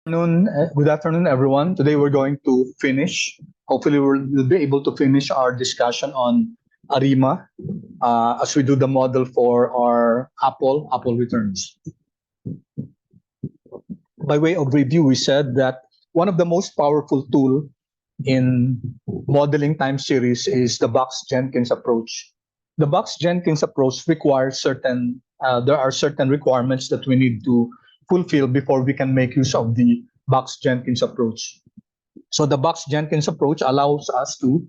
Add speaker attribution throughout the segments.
Speaker 1: Good afternoon, everyone. Today we're going to finish. Hopefully, we'll be able to finish our discussion on arima as we do the model for our Apple returns. By way of review, we said that one of the most powerful tool in modeling time series is the Box-Jenkins approach. The Box-Jenkins approach requires there are certain requirements that we need to fulfill before we can make use of the Box-Jenkins approach. So the Box-Jenkins approach allows us to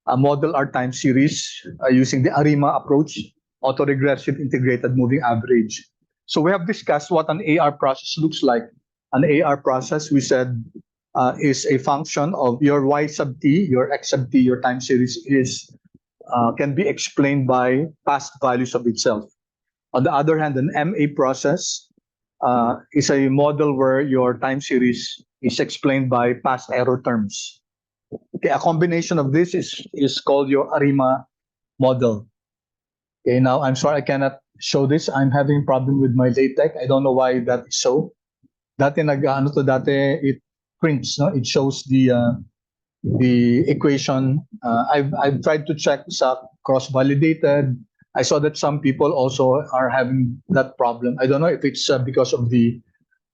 Speaker 1: model our time series using the ARIMA approach, autoregressive integrated moving average. So we have discussed what an AR process looks like. An AR process, we said, is a function of your y sub t, your x sub t, your time series can be explained by past values of itself. On the other hand, an MA process is a model where your time series is explained by past error terms. Okay, a combination of this is called your ARIMA model. Okay, now I'm sorry I cannot show this. I'm having problem with my LaTeX. I don't know why that is so. Dati it prints, no? It shows the equation. I've tried to check sa cross-validated. I saw that some people also are having that problem. I don't know if it's because of the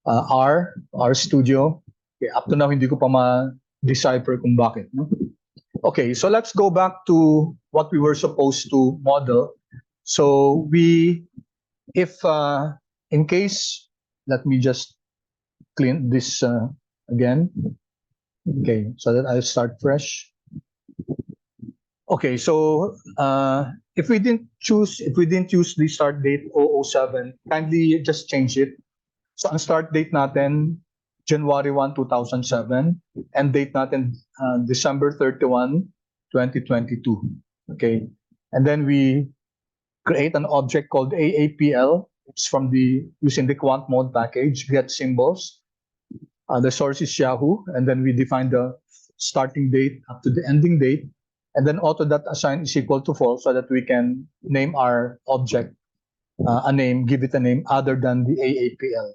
Speaker 1: R Studio. Okay, up to now hindi ko pa ma-decipher kung bakit. No? Okay, so let's go back to what we were supposed to model. So if in case, let me just clean this again. Okay, so that I'll start fresh. Okay, so if we didn't use the start date 007, kindly just change it. So ang start date natin January 1, 2007, and date natin December 31, 2022. Okay, and then we create an object called aapl. It's from using the quant mode package, get symbols. The source is Yahoo, and then we define the starting date up to the ending date, and then auto.assign is equal to false so that we can name our object give it a name other than the aapl.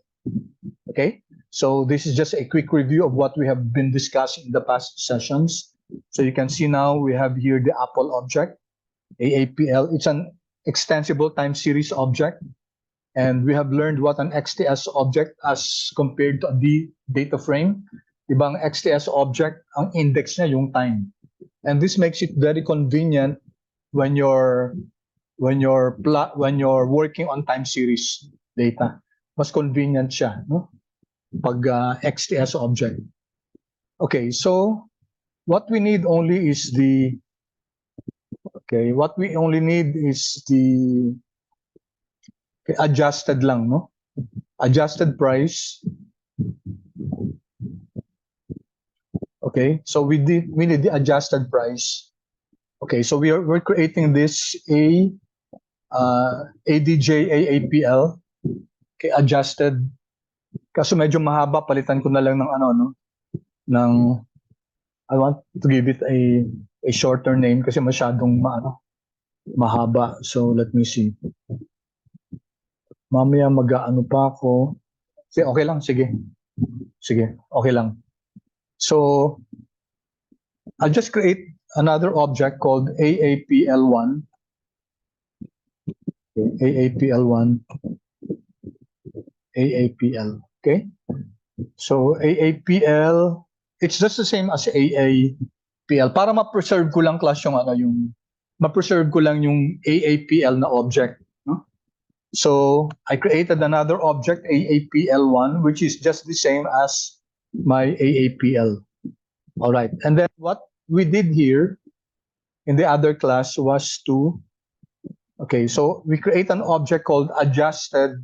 Speaker 1: Okay, so this is just a quick review of what we have been discussing in the past sessions. So you can see now we have here the Apple object, aapl. It's an extensible time series object. And we have learned what an XTS object as compared to the data frame. Ibang XTS object, ang index niya yung time. And this makes it very convenient when you're working on time series data. Mas convenient siya, no? Pag XTS object. Okay, so what we need only is the adjusted lang, no? Adjusted price. Okay, so we need the adjusted price. Okay, so we're creating this ADJ AAPL. Okay, adjusted. Kaso medyo mahaba, palitan ko na lang I want to give it a shorter name kasi masyadong mahaba. So let me see. Mamaya mag-ano pa ako. Okay lang, sige. Sige, okay lang. So I'll just create another object called aapl1. Okay, aapl1. aapl, okay? So aapl, it's just the same as aapl. Para ma-preserve ko lang class ma-preserve ko lang yung aapl na object. So I created another object, aapl1, which is just the same as my aapl. All right, and then what we did here in the other class was so we create an object called adjusted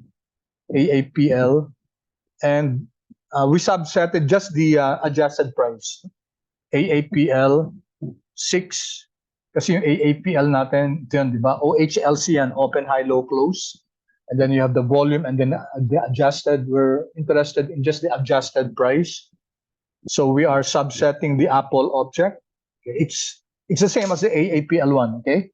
Speaker 1: aapl, and we subsetted just the adjusted price, aapl 6, kasi yung aapl natin, ito yun, di ba? OHLC yan, open, high, low, close. And then you have the volume, and then the adjusted. We're interested in just the adjusted price. So we are subsetting the Apple object. Okay. It's the same as the aapl1. Okay.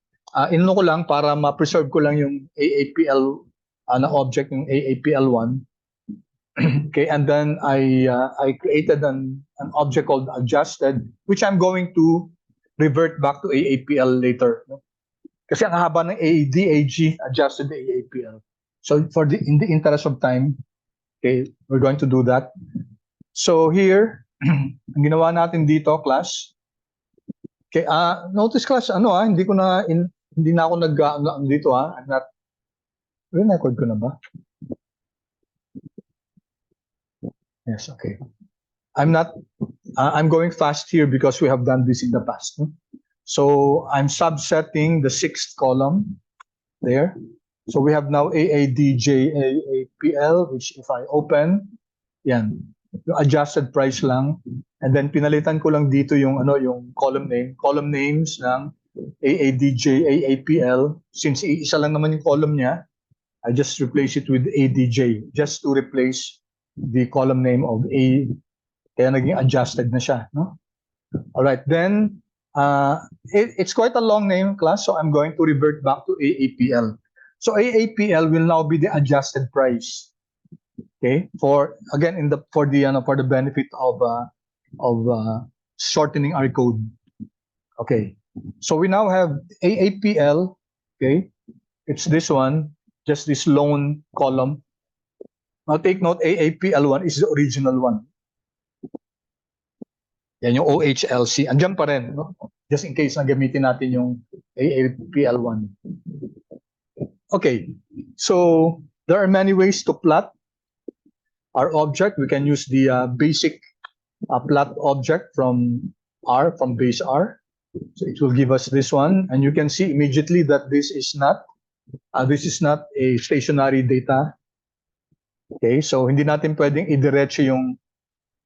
Speaker 1: Inano ko lang para ma-preserve ko lang yung aapl na object, yung aapl1. Okay, and then I created an object called adjusted, which I'm going to revert back to AAPL later. No? Kasi ang haba ng DAG, adjusted AAPL. So in the interest of time, okay, we're going to do that. So here, ang ginawa natin dito, class. Okay, notice class, hindi na ako dito I'm not, record ko na ba? Yes, okay. I'm going fast here because we have done this in the past. No? So I'm subsetting the sixth column there. So we have now AADJAAPL, which if I open, yan, yung adjusted price lang. And then pinalitan ko lang dito yung column names ng AADJAAPL. Since isa lang naman yung column niya, I just replace it with ADJ just to replace the column name of A. Kaya naging adjusted na siya, no? All right, then it's quite a long name, class, so I'm going to revert back to AAPL. So AAPL will now be the adjusted price. Okay, for the benefit of shortening our code. Okay, so we now have AAPL. Okay, it's this one, just this lone column. Now take note, AAPL1 is the original one. Yan yung OHLC. Andiyan pa rin, no? Just in case na gamitin natin yung AAPL1. Okay, so there are many ways to plot our object. We can use the basic plot object from base R. So it will give us this one, and you can see immediately that this is not a stationary data. Okay, so hindi natin pwedeng idiretso yung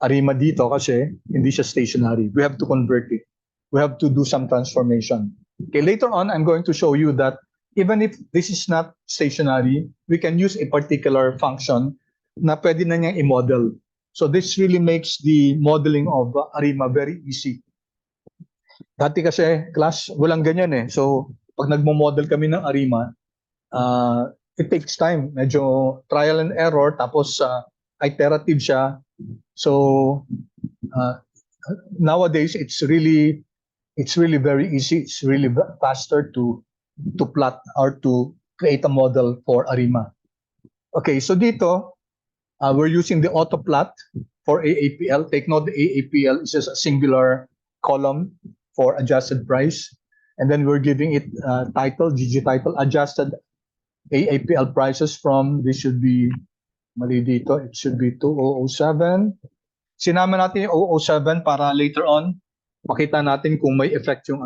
Speaker 1: arima dito kasi hindi siya stationary. We have to convert it. We have to do some transformation. Okay, later on, I'm going to show you that even if this is not stationary, we can use a particular function na pwede na niyang i-model. So this really makes the modeling of arima very easy. Dati kasi, class, walang ganyan eh. So pag nagmo-model kami ng arima, it takes time. Medyo trial and error, tapos iterative siya. So nowadays it's really very easy. It's really faster to plot or to create a model for arima. Okay, so dito we're using the auto plot for AAPL. Take note, the AAPL is just a singular column for adjusted price, and then we're giving it title, GG title, adjusted AAPL prices from, this should be mali dito, it should be 2007. Sinama natin yung 007 para later on makita natin kung may effect yung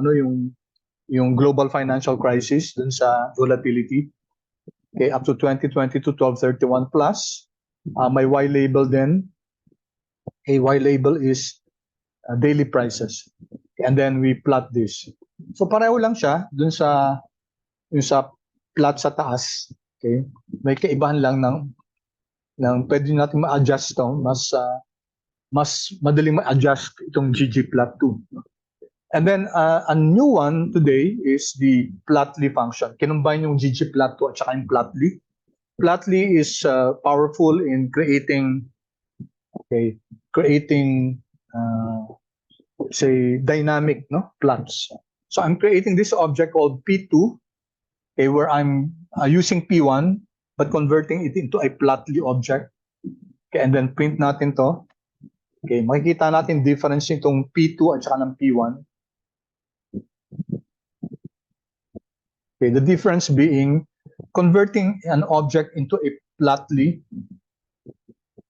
Speaker 1: yung global financial crisis dun sa volatility. Okay, up to 2022 1231 plus. May Y label din. A Y label is daily prices. And then we plot this. So pareho lang siya dun sa plot sa taas. Okay? May kaibahan lang ng pwede natin ma-adjust to, mas madaling ma-adjust itong GG plot 2. And then a new one today is the plotly function. Kinumbine yung GG plot 2 at saka yung plotly. Plotly is powerful in creating say dynamic plots. So I'm creating this object called P2, okay, where I'm using P1 but converting it into a plotly object. Okay, and then print natin to. Okay, makikita natin difference nitong P2 at saka ng P1. Okay, the difference being converting an object into a plotly.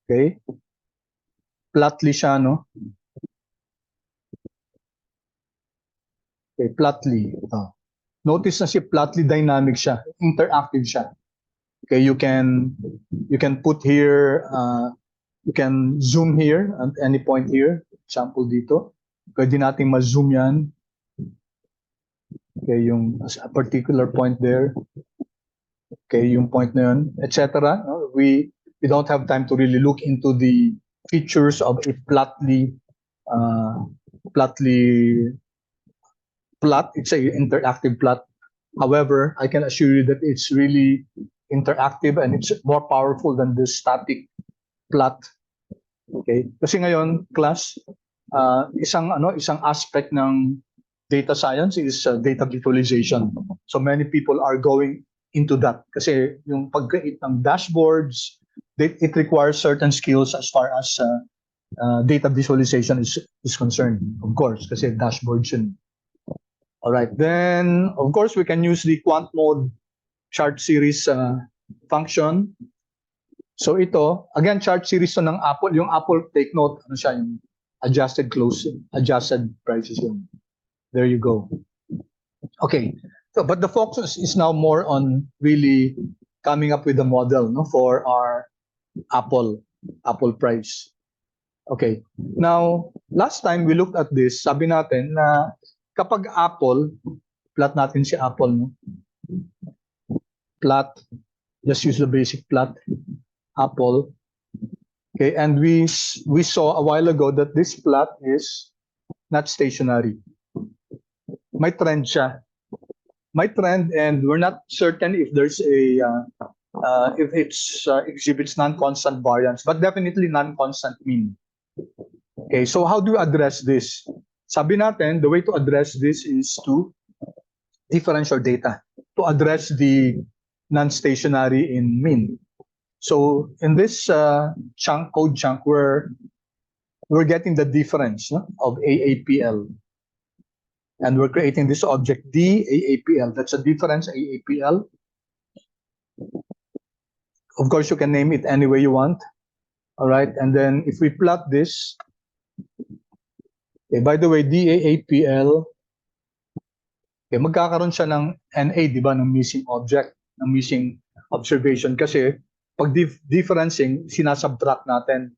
Speaker 1: Okay, plotly siya, no? Okay, plotly. Notice na si plotly dynamic siya, interactive siya. Okay, you can put here, you can zoom here at any point here. Example dito. Pwede nating ma-zoom yan. Okay, yung a particular point there. Okay, yung point na yun, etc. No? We don't have time to really look into the features of a plotly plot. It's an interactive plot. However, I can assure you that it's really interactive and it's more powerful than the static plot. Okay? Kasi ngayon, class, isang aspect ng data science is data visualization. So many people are going into that kasi yung pag-create ng dashboards, it requires certain skills as far as data visualization is concerned, of course, kasi dashboards yun. All right, then of course we can use the quant mode chart series function. So ito, again, chart series to ng Apple. Yung Apple, take note, ano siya, yung adjusted prices yun. There you go. Okay, so but the focus is now more on really coming up with a model, no, for our Apple price. Okay, now last time we looked at this, sabi natin na kapag Apple, plot natin si Apple, no? Plot, just use the basic plot, Apple. Okay, and we saw a while ago that this plot is not stationary. May trend siya. May trend, and we're not certain if there's a if it's exhibits non-constant variance, but definitely non-constant mean. Okay, so how do you address this? Sabi natin, the way to address this is to differential data to address the non-stationary in mean. So in this code chunk, we're getting the difference, no, of AAPL. And we're creating this object DAAPL. That's a difference AAPL. Of course, you can name it any way you want. All right, and then if we plot this, okay, by the way, DAAPL, okay, magkakaroon siya ng NA, di ba, ng missing object, ng missing observation. Kasi pag differencing, sinasubtract natin,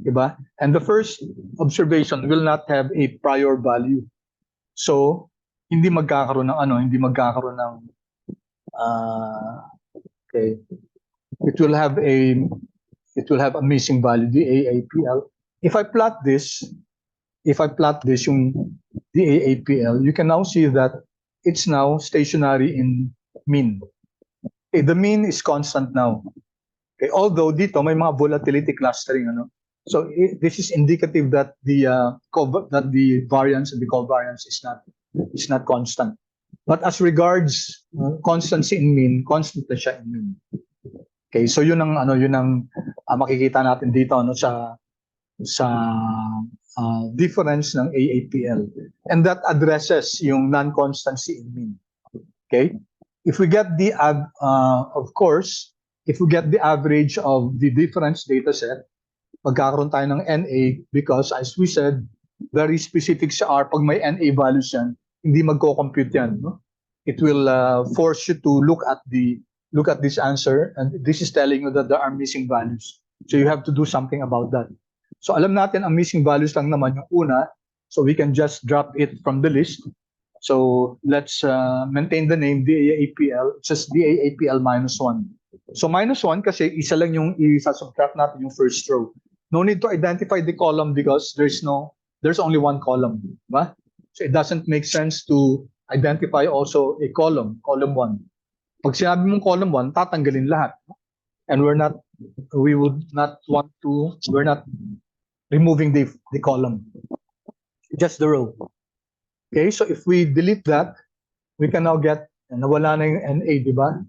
Speaker 1: di ba? And the first observation will not have a prior value. So, hindi magkakaroon ng okay. It will have a missing value, DAAPL. If I plot this yung DAAPL, you can now see that it's now stationary in mean. Okay, the mean is constant now. Okay, although dito may mga volatility clustering, ano. So this is indicative that the variance and the covariance is not constant. But as regards constancy in mean, constant na siya in mean. Okay, so yun ang makikita natin dito, ano, sa difference ng AAPL, and that addresses yung non-constancy in mean. Okay, if we get the average of the difference data set, magkakaroon tayo ng NA, because as we said, very specific sa R. Pag may NA values yan, hindi magko-compute yan, no? It will force you to look at this answer, and this is telling you that there are missing values. So you have to do something about that. So alam natin ang missing values lang naman yung una, so we can just drop it from the list. So let's maintain the name DAAPL, just DAAPL -1. So -1 kasi isa lang yung isa-subtract natin yung first row. No need to identify the column because there's only one column, diba? So it doesn't make sense to identify also a column 1. Pag sinabi mong column 1, tatanggalin lahat. And we're not removing the column, just the row. Okay, so if we delete that, we can now get, nawala na yung NA, di ba?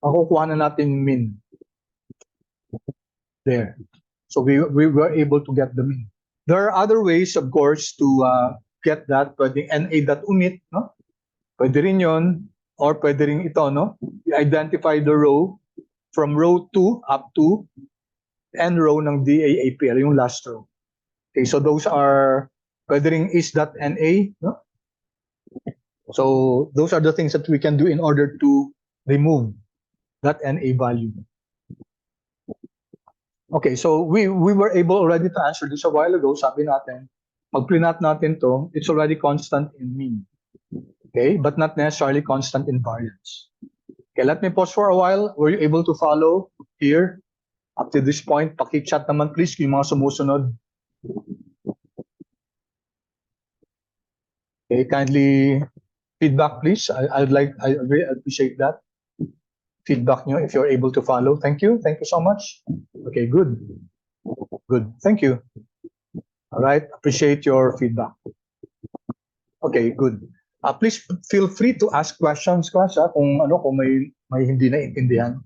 Speaker 1: Makukuha na natin yung mean. There. So we were able to get the mean. There are other ways, of course, to get that. Pwede NA.unit, no? Pwede rin yun. Or pwede rin ito, no? You identify the row from row 2 up to end row ng DAAPL, yung last row. Okay, so those are, pwede rin is.NA, no? So those are the things that we can do in order to remove that NA value. Okay, so we were able already to answer this a while ago. Sabi natin, mag-plinat natin to, it's already constant in mean. Okay, but not necessarily constant in variance. Okay, let me pause for a while. Were you able to follow here up to this point? Paki-chat naman please kung yung mga sumusunod. Okay, kindly feedback please. I really appreciate that. Feedback nyo if you're able to follow. Thank you so much. Okay, good. Good. Thank you. All right. Appreciate your feedback. Okay, good. Please feel free to ask questions, class, kung may hindi naintindihan.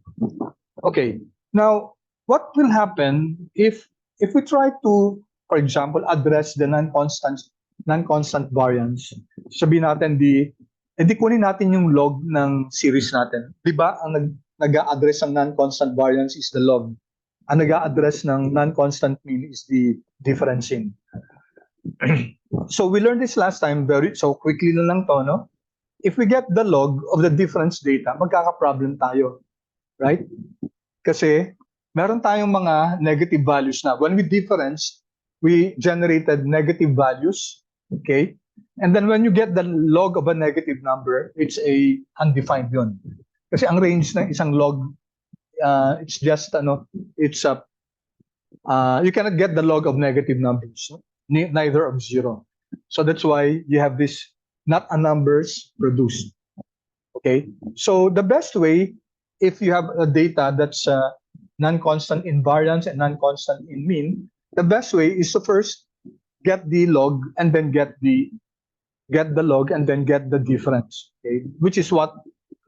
Speaker 1: Okay. Now, what will happen if we try to, for example, address the non-constant variance? Sabihin natin di kunin natin yung log ng series natin. 'Di ba? Ang nag-a-address ng non-constant variance is the log. Ang nag-a-address ng non-constant mean is the differencing. So we learned this last time, so quickly na lang to, no? If we get the log of the difference data, magkaka-problem tayo, right? Kasi meron tayong mga negative values na. When we difference, we generated negative values, okay? And then when you get the log of a negative number, it's a undefined yun. Kasi ang range ng isang log, it's just, you cannot get the log of negative numbers, neither of zero. So that's why you have this not a numbers produced. Okay, so the best way, if you have a data that's non-constant in variance and non-constant in mean, the best way is to first get the log and then get the log and then get the difference. Okay, which is what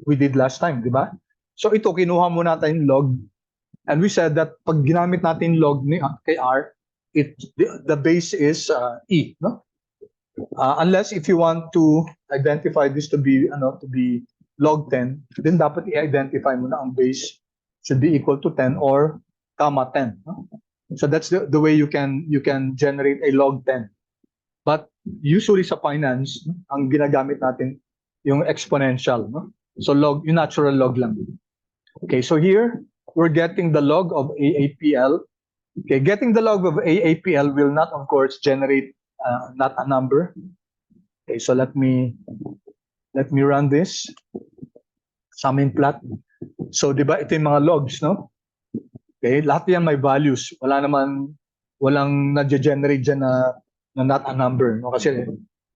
Speaker 1: we did last time, di ba? So ito, kinuha muna natin log, and we said that pag ginamit natin log ni kay R, the base is E, no? Unless if you want to identify this to be log 10, then dapat i-identify mo na ang base should be equal to 10 or comma 10. No? So that's the way you can generate a log 10. But usually sa finance, ang ginagamit natin yung exponential, no? So log, yung natural log lang. Okay, so here we're getting the log of AAPL. Okay, getting the log of AAPL will not, of course, generate not a number. Okay, so let me run this. Summing plot. So, di ba, ito yung mga logs, no? Okay, lahat yan may values. Walang na-generate dyan na not a number, no? Kasi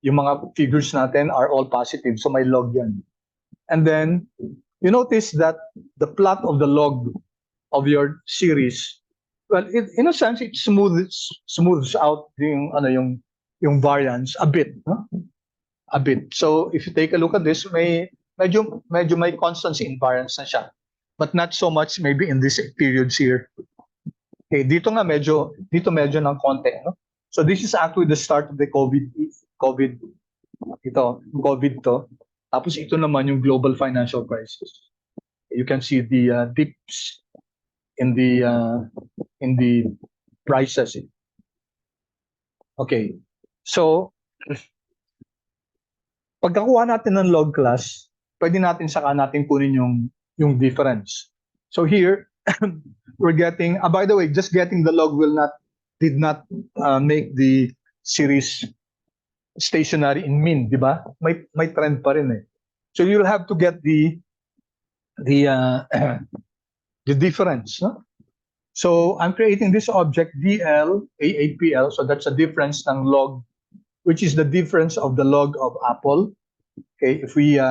Speaker 1: yung mga figures natin are all positive, so may log yan. And then, you notice that the plot of the log of your series, well, in a sense, it smooths out yung variance a bit, no? A bit. So if you take a look at this, medyo may constancy in variance na siya, but not so much maybe in these periods here. Okay, dito medyo ng konti, no? So this is actually the start of the COVID to. Tapos ito naman yung global financial crisis. You can see the dips in the prices. Okay, so pagkakuha natin ng log class, pwede natin saka natin kunin yung difference. So here we're getting, by the way, just getting the log did not make the series stationary in mean, di ba? May trend pa rin eh. So you'll have to get the difference, no? So I'm creating this object DL AAPL, so that's a difference ng log, which is the difference of the log of aapl. Okay, if we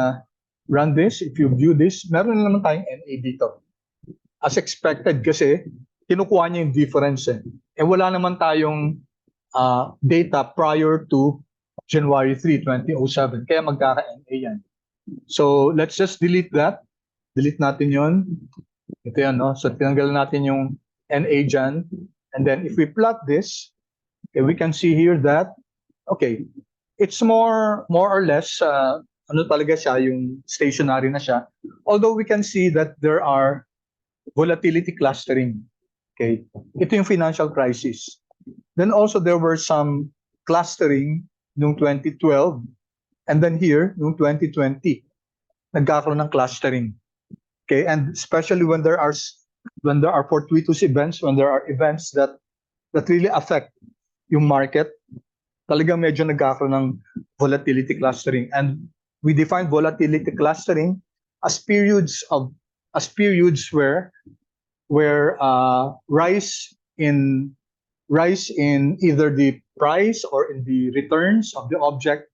Speaker 1: run this, if you view this, meron na naman tayong NA dito. As expected kasi, kinukuha niya yung difference eh. And wala naman tayong data prior to January 3, 2007. Kaya magkaka-NA yan. So let's just delete that. Delete natin yon. Ito yan, no? So tinanggal natin yung NA dyan. And then if we plot this, okay, we can see here that, okay, it's more or less, talaga siya, yung stationary na siya. Although we can see that there are volatility clustering. Okay, ito yung financial crisis. Then also there were some clustering noong 2012, and then here noong 2020, nagkakaroon ng clustering. Okay, and especially when there are fortuitous events, when there are events that really affect yung market, talagang medyo nagkakaroon ng volatility clustering. And we define volatility clustering as periods where rise in either the price or in the returns of the object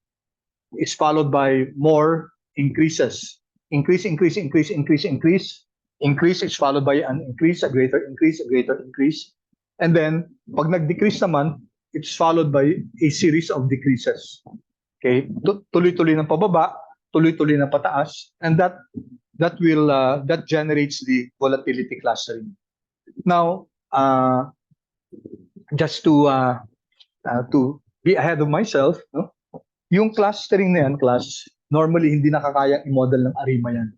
Speaker 1: is followed by more increases. Increase is followed by an increase, a greater increase, a greater increase. And then, pag nag-decrease naman, it's followed by a series of decreases. Okay? Tuloy-tuloy ng pababa, tuloy-tuloy ng pataas, and that generates the volatility clustering. Now, just to be ahead of myself, no? Yung clustering na yan, class, normally hindi nakakayang i-model ng arima yan.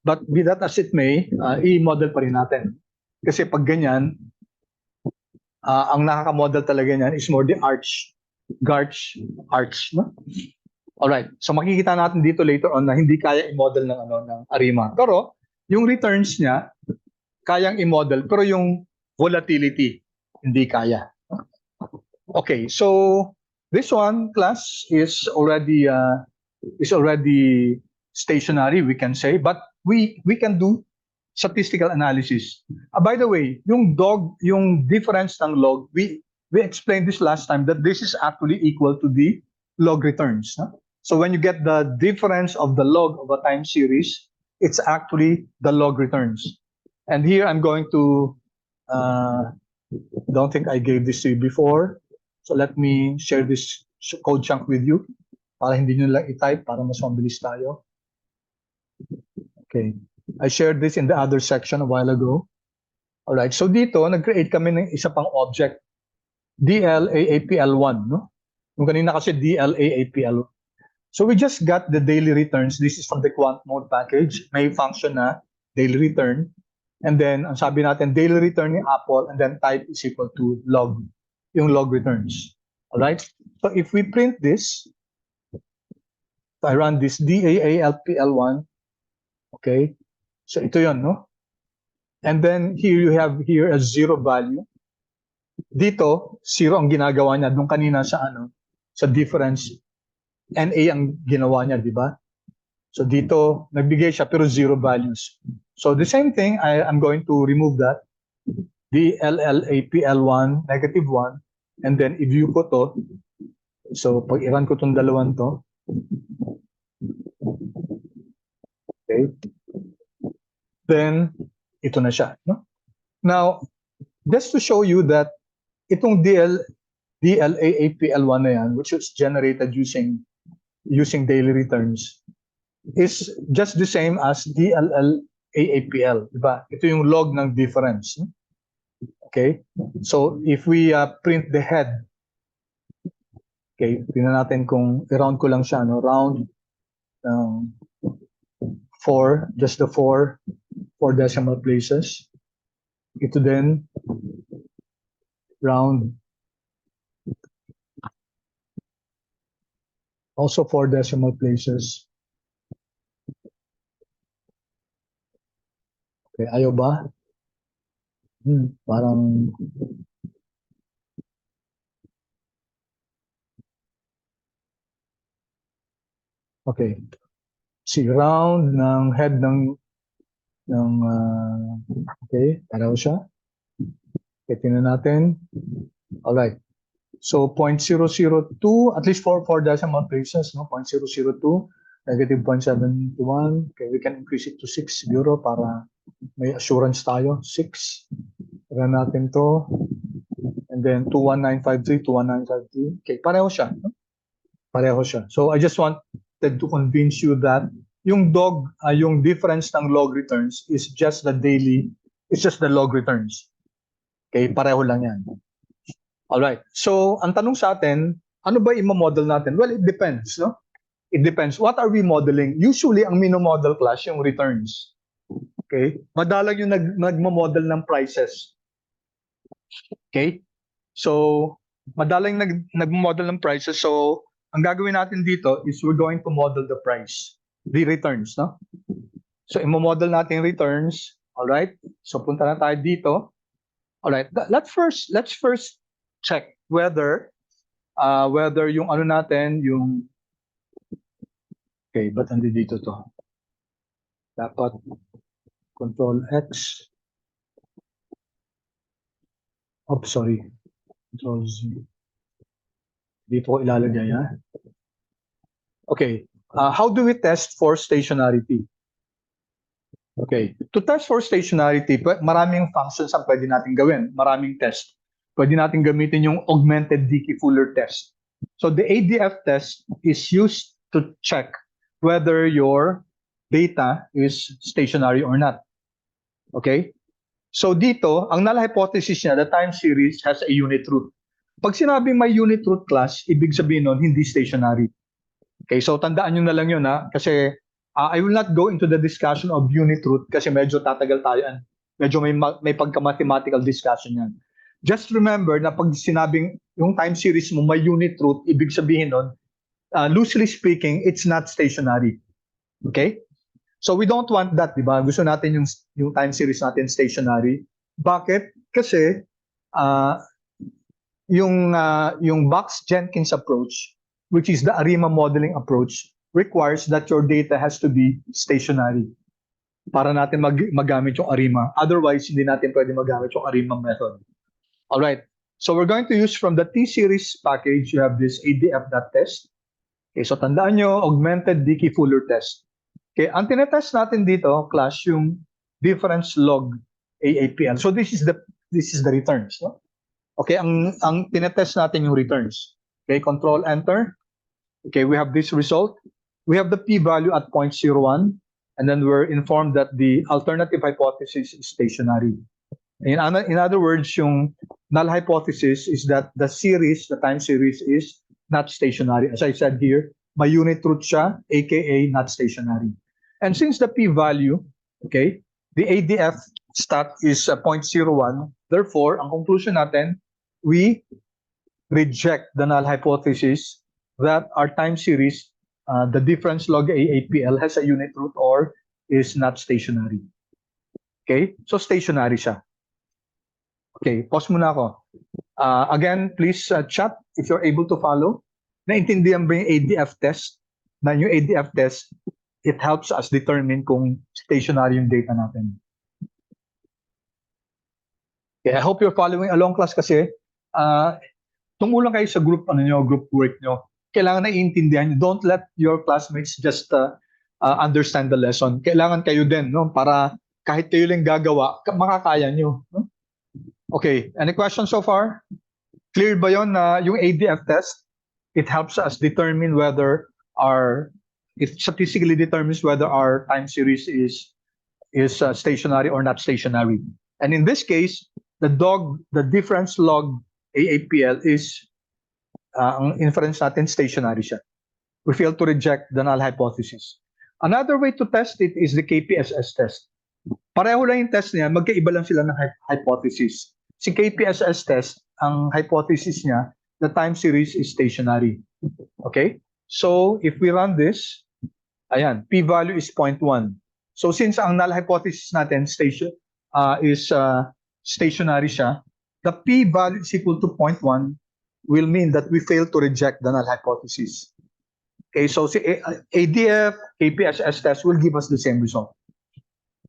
Speaker 1: But be that as it may, i-model pa rin natin. Kasi pag ganyan, ang nakaka-model talaga niyan is more the arch. No? Alright, so makikita natin dito later on na hindi kaya i-model ng arima. Pero yung returns niya, kayang i-model, pero yung volatility, hindi kaya. Okay, so this one, class, is already stationary, we can say, but we can do statistical analysis. By the way, yung difference ng log, we explained this last time that this is actually equal to the log returns. Huh? So when you get the difference of the log of a time series, it's actually the log returns. And here I'm going to, don't think I gave this to you before. So let me share this code chunk with you para hindi nyo lang i-type para mas mabilis tayo. Okay. I shared this in the other section a while ago. All right. So dito, nag-create kami ng isa pang object, DLAAPL1. No? Yung kanina kasi DLAAPL1. So we just got the daily returns. This is from the quant mode package. May function na daily return. And then, ang sabi natin, daily return ni Apple, and then type is equal to log, yung log returns. All right. So if we print this, so I run this DAALPL1. Okay. So ito yun, no? And then here you have here a zero value. Dito, zero ang ginagawa niya doon kanina sa sa difference. NA ang ginawa niya, di ba? So dito, nagbigay siya pero zero values. So the same thing, I'm going to remove that. DLLAPL1, -1. And then i-view ko to. So pag i-run ko tong dalawang to. Okay. Then, ito na siya. No? Now, just to show you that itong DLAAPL1 na yan, which is generated using daily returns, is just the same as DLLAAPL. Diba? Ito yung log ng difference. Okay? So, if we print the head, okay, tingnan natin kung i-round ko lang siya, no? Round 4, just the 4 decimal places. Ito din, round, also 4 decimal places. Okay, ayaw ba? Parang, okay. See, round ng head ng okay, pareho siya. Okay, tingnan natin. All right. So 0.002, at least 4 decimal places, no? 0.002, -0.71. Okay, we can increase it to 6 siguro para may assurance tayo. 6. Tignan natin to. And then 21953, 21953. Okay, pareho siya. No? Pareho siya. So I just wanted to convince you that yung yung difference ng log returns is just the log returns. Okay, pareho lang yan. Alright, so ang tanong sa atin, ano ba i-model natin? Well, it depends, no? It depends. What are we modeling? Usually, ang minomodel class, yung returns. Okay? Madalang yung nagmo-model ng prices. Okay? So, madalang nagmo-model ng prices. So, ang gagawin natin dito is we're going to model the price. The returns, no? So, i-model natin yung returns. Alright? So, punta na tayo dito. Alright, let's first check whether yung natin, yung okay, ba't dito to? Dapat Control X. Oh, sorry. Control Z. Dito ko ilalagay, ha? Okay. How do we test for stationarity? Okay. To test for stationarity, maraming functions ang pwede natin gawin. Maraming test. Pwede natin gamitin yung augmented Dickey-Fuller test. So the ADF test is used to check whether your data is stationary or not. Okay? So dito, ang null hypothesis niya, the time series has a unit root. Pag sinabing may unit root class, ibig sabihin nun, hindi stationary. Okay, so tandaan nyo na lang yun ha, kasi I will not go into the discussion of unit root kasi medyo tatagal tayo and medyo may pagka-mathematical discussion yan. Just remember na pag sinabing yung time series mo may unit root, ibig sabihin nun, loosely speaking, it's not stationary. Okay? So we don't want that, di ba? Gusto natin yung time series natin stationary. Bakit? Kasi yung Box-Jenkins approach, which is the ARIMA modeling approach, requires that your data has to be stationary para natin magamit yung ARIMA. Otherwise, hindi natin pwede magamit yung ARIMA method. All right. So we're going to use from the T-series package, you have this ADF.test. Okay, so tandaan nyo, augmented Dickey-Fuller test. Okay, ang tinetest natin dito, class, yung difference log aapl. So this is the returns, no? Okay, ang tinetest natin yung returns. Okay, control enter. Okay, we have this result. We have the p-value at 0.01, and then we're informed that the alternative hypothesis is stationary. In other words, yung null hypothesis is that the time series is not stationary. As I said here, may unit root siya, aka not stationary. And since the p-value, okay, the ADF stat is 0.01, therefore, ang conclusion natin, we reject the null hypothesis that our time series, the difference log aapl has a unit root or is not stationary. Okay, so stationary siya. Okay, pause muna ako. Again, please chat if you're able to follow. Naintindihan ba yung ADF test? Na yung ADF test, it helps us determine kung stationary yung data natin. Okay, I hope you're following along, class, kasi tumulang kayo sa group group work nyo. Kailangan naiintindihan nyo. Don't let your classmates just understand the lesson. Kailangan kayo din, no? Para kahit kayo lang gagawa, makakaya nyo. No? Okay, any questions so far? Clear ba yun na yung ADF test, it helps us determine whether it statistically determines whether our time series is stationary or not stationary. And in this case, the difference log aapl is ang inference natin stationary siya. We fail to reject the null hypothesis. Another way to test it is the KPSS test. Pareho lang yung test niya, magkaiba lang sila ng hypothesis. Si KPSS test, ang hypothesis niya, the time series is stationary. Okay? So, if we run this, ayan, p-value is 0.1. So, since ang null hypothesis natin is stationary siya, the p-value is equal to 0.1 will mean that we fail to reject the null hypothesis. Okay, so si ADF, KPSS test will give us the same result.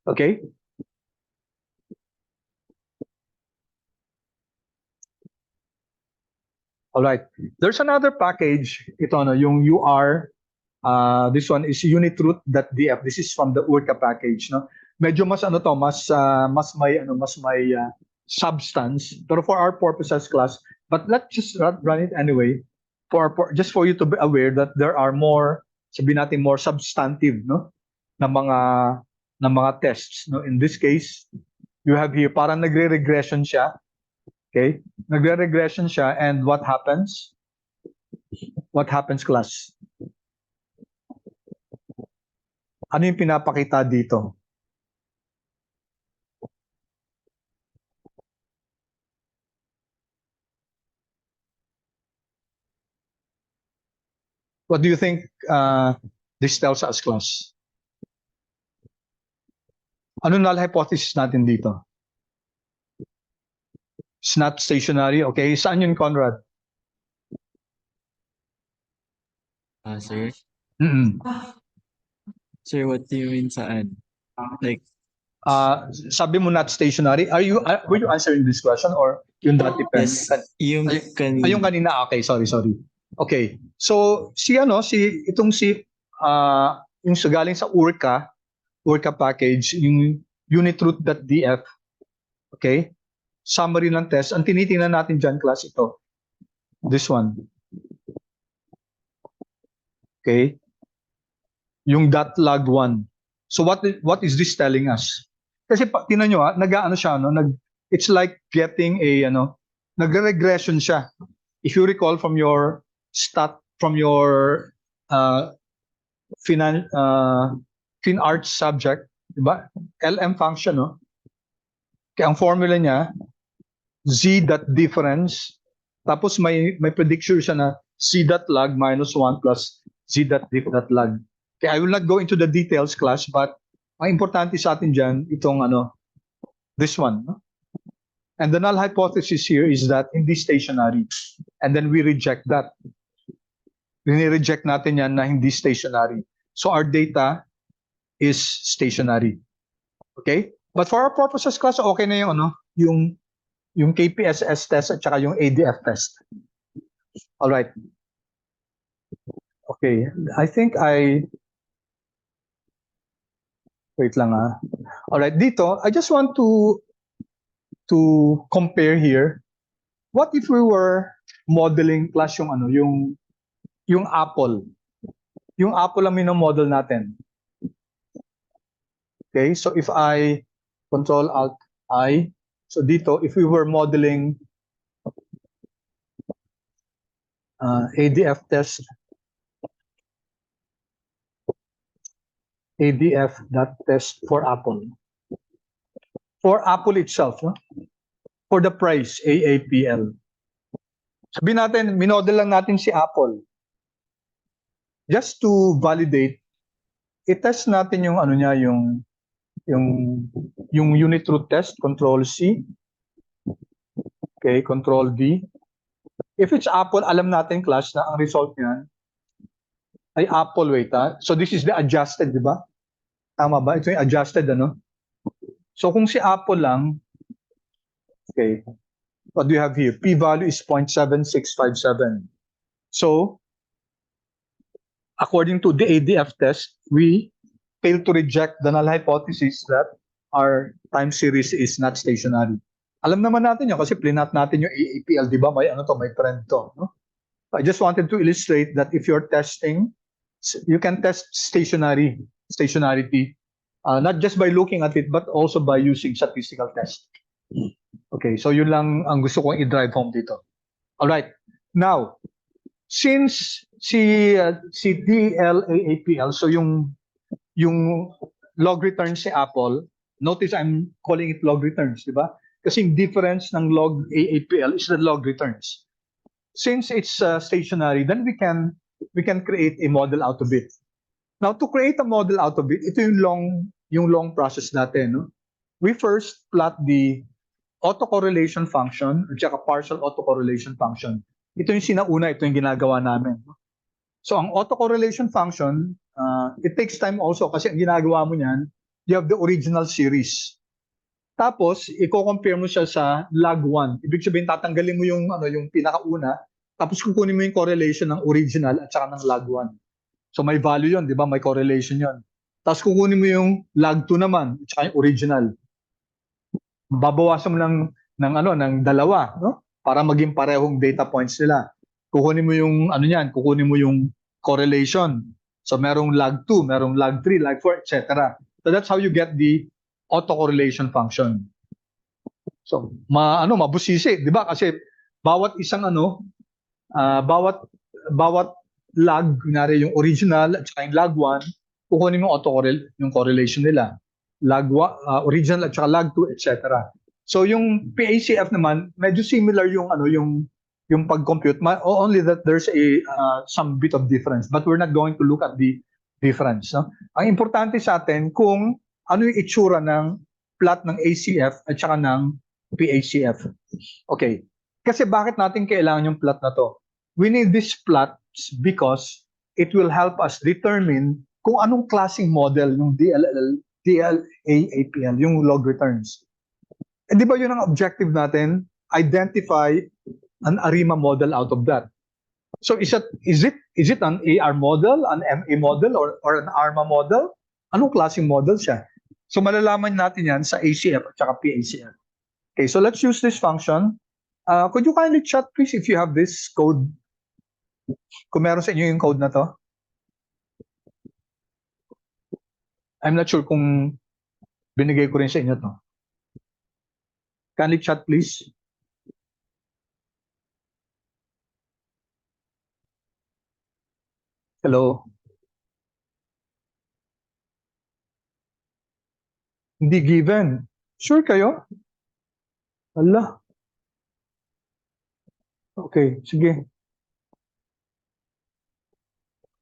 Speaker 1: Okay? All right. There's another package, ito yung UR. This one is unitroot.df. This is from the URCA package, no? Medyo mas mas may substance, pero for our purposes, class, but let's just run it anyway just for you to be aware that there are more, sabihin natin, more substantive, no, na mga tests, no. In this case, you have here parang nagre-regression siya. Okay? Nagre-regression siya, and what happens? What happens, class? Ano yung pinapakita dito? What do you think this tells us, class? Ano null hypothesis natin dito? It's not stationary. Okay, saan yun, Conrad?
Speaker 2: Sir?
Speaker 1: Mm-mm.
Speaker 2: Sir, what do you mean saan? Like,
Speaker 1: sabi mo not stationary. Were you answering this question or yung dati pen?
Speaker 2: yes, yung kanina.
Speaker 1: Yung kanina, okay, sorry. Okay. So, yung galing sa URCA, workup package, yung unitroot.df, okay? Summary ng test. Ang tinitingnan natin dyan, class, ito. This one. Okay? Yung .log1. So what is this telling us? Kasi tingnan nyo nag-aano siya, no? It's like getting a, nagre-regression siya. If you recall from your FinArts subject, diba? LM function, no? Kaya ang formula niya, z.difference, tapos may prediction siya na z.log minus 1 plus z.diff.log. Okay, I will not go into the details, class, but ang importante sa atin dyan, itong this one. No? And the null hypothesis here is that hindi stationary. And then we reject that. Reject natin yan na hindi stationary. So our data is stationary. Okay? But for our purposes, class, okay na yung KPSS test at saka yung ADF test. All right. Okay, I think wait lang All right, dito, I just want to compare here. What if we were modeling class yung Apple? Yung Apple ang minomodel natin. Okay, so if I Control Alt I, so dito, if we were modeling ADF test, ADF.test for Apple. For Apple itself, no? For the price, aapl. Sabihin natin, minodel lang natin si Apple. Just to validate, i-test natin yung yung unit root test, Control C. Okay, Control V. If it's Apple, alam natin, class, na ang result niyan ay Apple, wait So this is the adjusted, di ba? Tama ba? Ito yung adjusted, So kung si Apple lang, okay, what do you have here? P-value is 0.7657. So, according to the ADF test, we fail to reject the null hypothesis that our time series is not stationary. Alam naman natin yun kasi plinat natin yung aapl, di ba? May trend to, no? I just wanted to illustrate that if you're testing, you can test stationarity, not just by looking at it, but also by using statistical tests. Okay, so yun lang ang gusto kong i-drive home dito. All right. Now, since si DLAAPL, so yung log returns si Apple, notice I'm calling it log returns, di ba? Kasi yung difference ng log AAPL is the log returns. Since it's stationary, then we can create a model out of it. Now, to create a model out of it, ito yung long process natin, no? We first plot the autocorrelation function at saka partial autocorrelation function. Ito yung sinauna, ito yung ginagawa namin. So, ang autocorrelation function, it takes time also kasi ang ginagawa mo niyan, you have the original series. Tapos, i-compare mo siya sa log1. Ibig sabihin, tatanggalin mo yung pinakauna, tapos kukunin mo yung correlation ng original at saka ng log1. So, may value yon, di ba? May correlation yon. Tapos kukunin mo yung log2 naman, at saka yung original. Babawasan mo ng dalawa, no? Para maging parehong data points nila. Kukunin mo yung kukunin mo yung correlation. So merong log2, merong log3, log4, etc. So that's how you get the autocorrelation function. So mabusisi, 'di ba? Kasi bawat isang bawat log, kunyari yung original at saka yung log1, kukunin mo yung correlation nila. Original at saka log2, etc. So yung PACF naman, medyo similar yung pag-compute, only that there's some bit of difference, but we're not going to look at the difference. No? Ang importante sa atin kung ano yung itsura ng plot ng ACF at saka ng PACF. Okay. Kasi bakit natin kailangan yung plot na to? We need these plots because it will help us determine kung anong klaseng model yung DLAAPL, yung log returns. Eh, di ba yun ang objective natin? Identify an arima model out of that. So is it an AR model, an MA model, or an ARMA model? anong klaseng model siya. So malalaman natin yan sa ACF at saka PACF. Okay, so let's use this function. Could you kindly chat please if you have this code? Kung meron sa inyo yung code na to. I'm not sure kung binigay ko rin sa inyo to. Kindly chat please. Hello. Hindi given. Sure kayo? Ala. Okay, sige.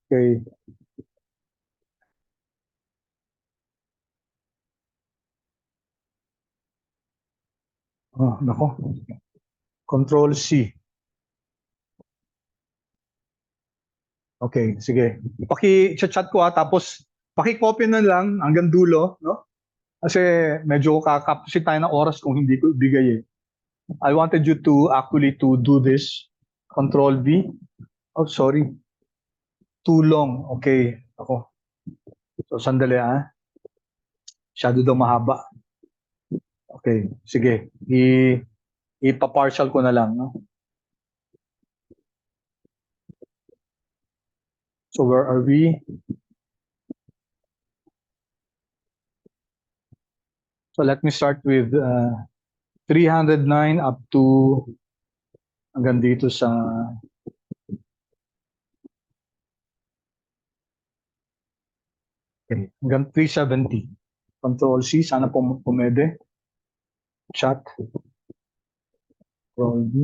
Speaker 1: Okay. Oh, nako. Control C. Okay, sige. Paki-chat ko tapos paki-copy na lang hanggang dulo, no? Kasi medyo kakapsit tayo ng oras kung hindi ko ibigay eh. I wanted you to actually to do this. Control V. Oh, sorry. Too long. Okay. Ako. So, sandali Masyado daw mahaba. Okay. Sige. Ipa-partial ko na lang, no? So, where are we? So, let me start with 309 up to hanggang dito sa okay, hanggang 370. Control C, sana pumede. Chat. Control V.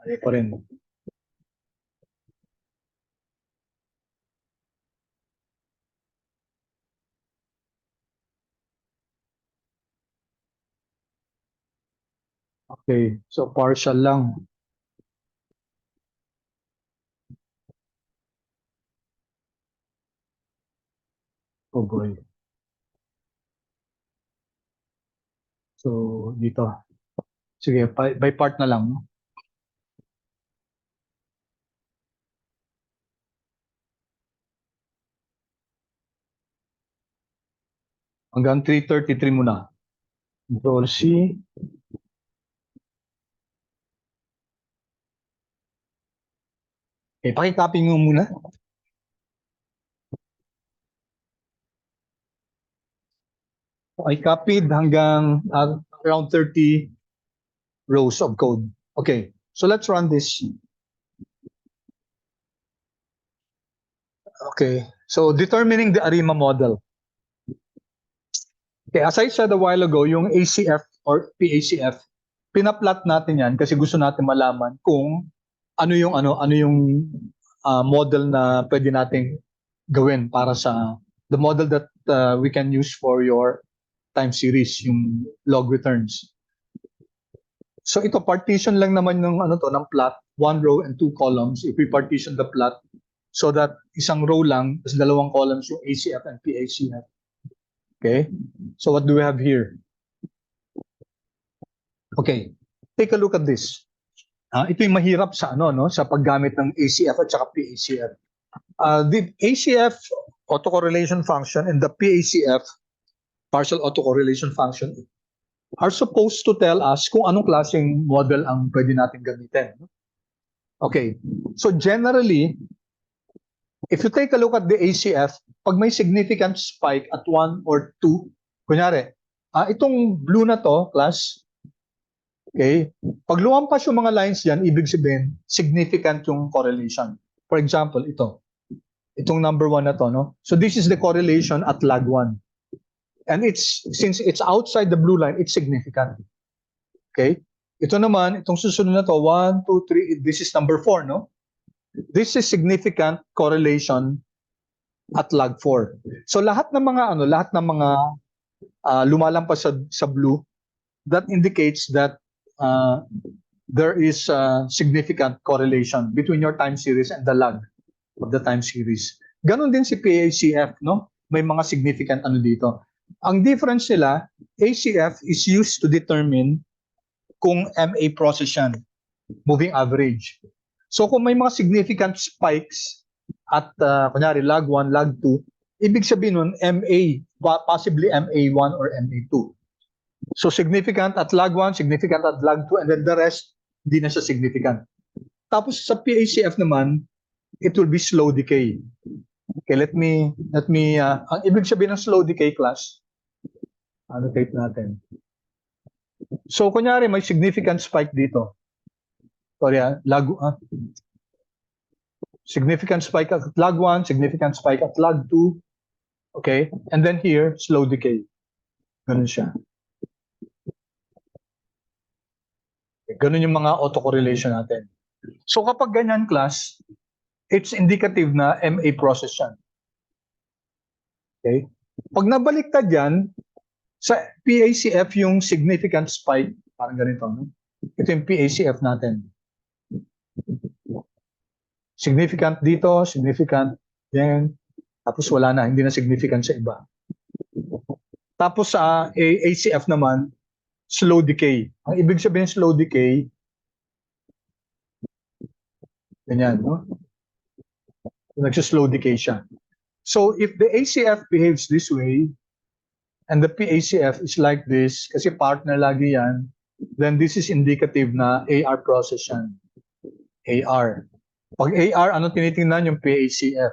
Speaker 1: Ayun pa rin. Okay, so partial lang. Oh boy. So, dito. Sige, by part na lang. No? Hanggang 333 muna. Control C. Okay, pakicopy nyo muna. I copied hanggang around 30 rows of code. Okay, so let's run this. Okay, so determining the ARIMA model. Okay, as I said a while ago, yung ACF or PACF, pinaplot natin yan kasi gusto natin malaman kung ano yung model na pwede nating gawin para sa the model that we can use for your time series, yung log returns. So ito partition lang naman ng ng plot, one row and two columns. If we partition the plot so that isang row lang, tapos dalawang columns yung ACF and PACF. Okay? So what do we have here? Okay. Take a look at this. Ito yung mahirap sa sa paggamit ng ACF at saka PACF. The ACF autocorrelation function and the PACF partial autocorrelation function are supposed to tell us kung anong klaseng model ang pwede natin gamitin. Okay. So generally, if you take a look at the ACF, pag may significant spike at 1 or 2, kunyari, itong blue na to, class, okay, pag lumampas yung mga lines yan, ibig sabihin, significant yung correlation. For example, itong number 1 na to, no? So this is the correlation at lag 1. And since it's outside the blue line, it's significant. Okay? Ito naman, itong susunod na to, 1, 2, 3, this is number 4, no? This is significant correlation at lag 4. So lahat ng mga lumalampas sa blue, that indicates that there is significant correlation between your time series and the lag of the time series. Ganon din si PACF, no? May mga significant dito. Ang difference nila, ACF is used to determine kung MA process yan, moving average. So kung may mga significant spikes at kunyari lag 1, lag 2, ibig sabihin nun, possibly MA1 or MA2. So significant at lag 1, significant at lag 2, and then the rest, hindi na siya significant. Tapos sa PACF naman, it will be slow decay. Okay, let me, ang ibig sabihin ng slow decay class, annotate natin. So kunyari may significant spike dito. Sorry, significant spike at lag 1, significant spike at lag 2. Okay, and then here, slow decay. Ganun siya. Ganun yung mga autocorrelation natin. So kapag ganyan class, it's indicative na MA process yan. Okay? Pag nabaliktad yan, sa PACF yung significant spike, parang ganito, no? Ito yung PACF natin. Significant dito, significant yan, tapos wala na, hindi na significant sa iba. Tapos sa ACF naman, slow decay. Ang ibig sabihin slow decay, ganyan, no? Nagsa-slow decay siya. So if the ACF behaves this way, and the PACF is like this, kasi partner lagi yan, then this is indicative na AR process yan. AR. Pag AR, ano tinitingnan yung PACF?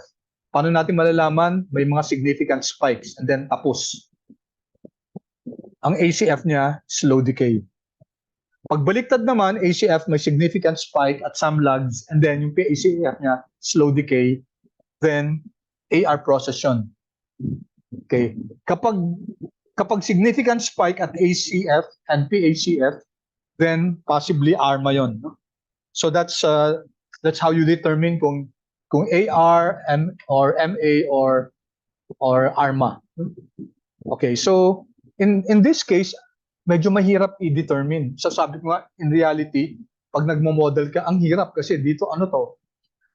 Speaker 1: Paano natin malalaman? May mga significant spikes, and then tapos. Ang ACF niya, slow decay. Pag baliktad naman, ACF may significant spike at some lags, and then yung PACF niya, slow decay, then AR process yun. Okay. Kapag significant spike at ACF and PACF, then possibly ARMA yun. No? So that's how you determine kung AR, or MA, or ARMA. Okay, so in this case, medyo mahirap i-determine. So sabi ko nga, in reality, pag nagmo-model ka, ang hirap kasi dito ano to?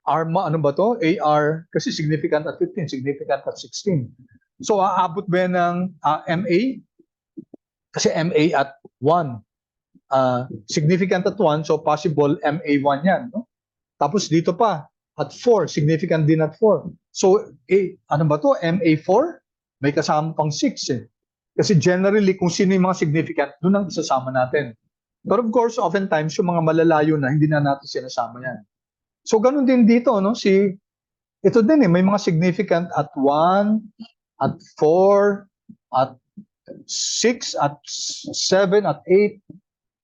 Speaker 1: ARMA, ano ba to? AR, kasi significant at 15, significant at 16. So aabot ba yan ng MA? Kasi MA at 1. Significant at 1, so possible MA1 yan. No? Tapos dito pa, at 4, significant din at 4. So, ano ba to? MA4? May kasama pang 6 eh. Kasi generally, kung sino yung mga significant, doon ang isasama natin. But of course, oftentimes, yung mga malalayo na, hindi na natin sinasama yan. So, ganun din dito, no? Ito din eh, may mga significant at 1, at 4, at 6, at 7, at 8.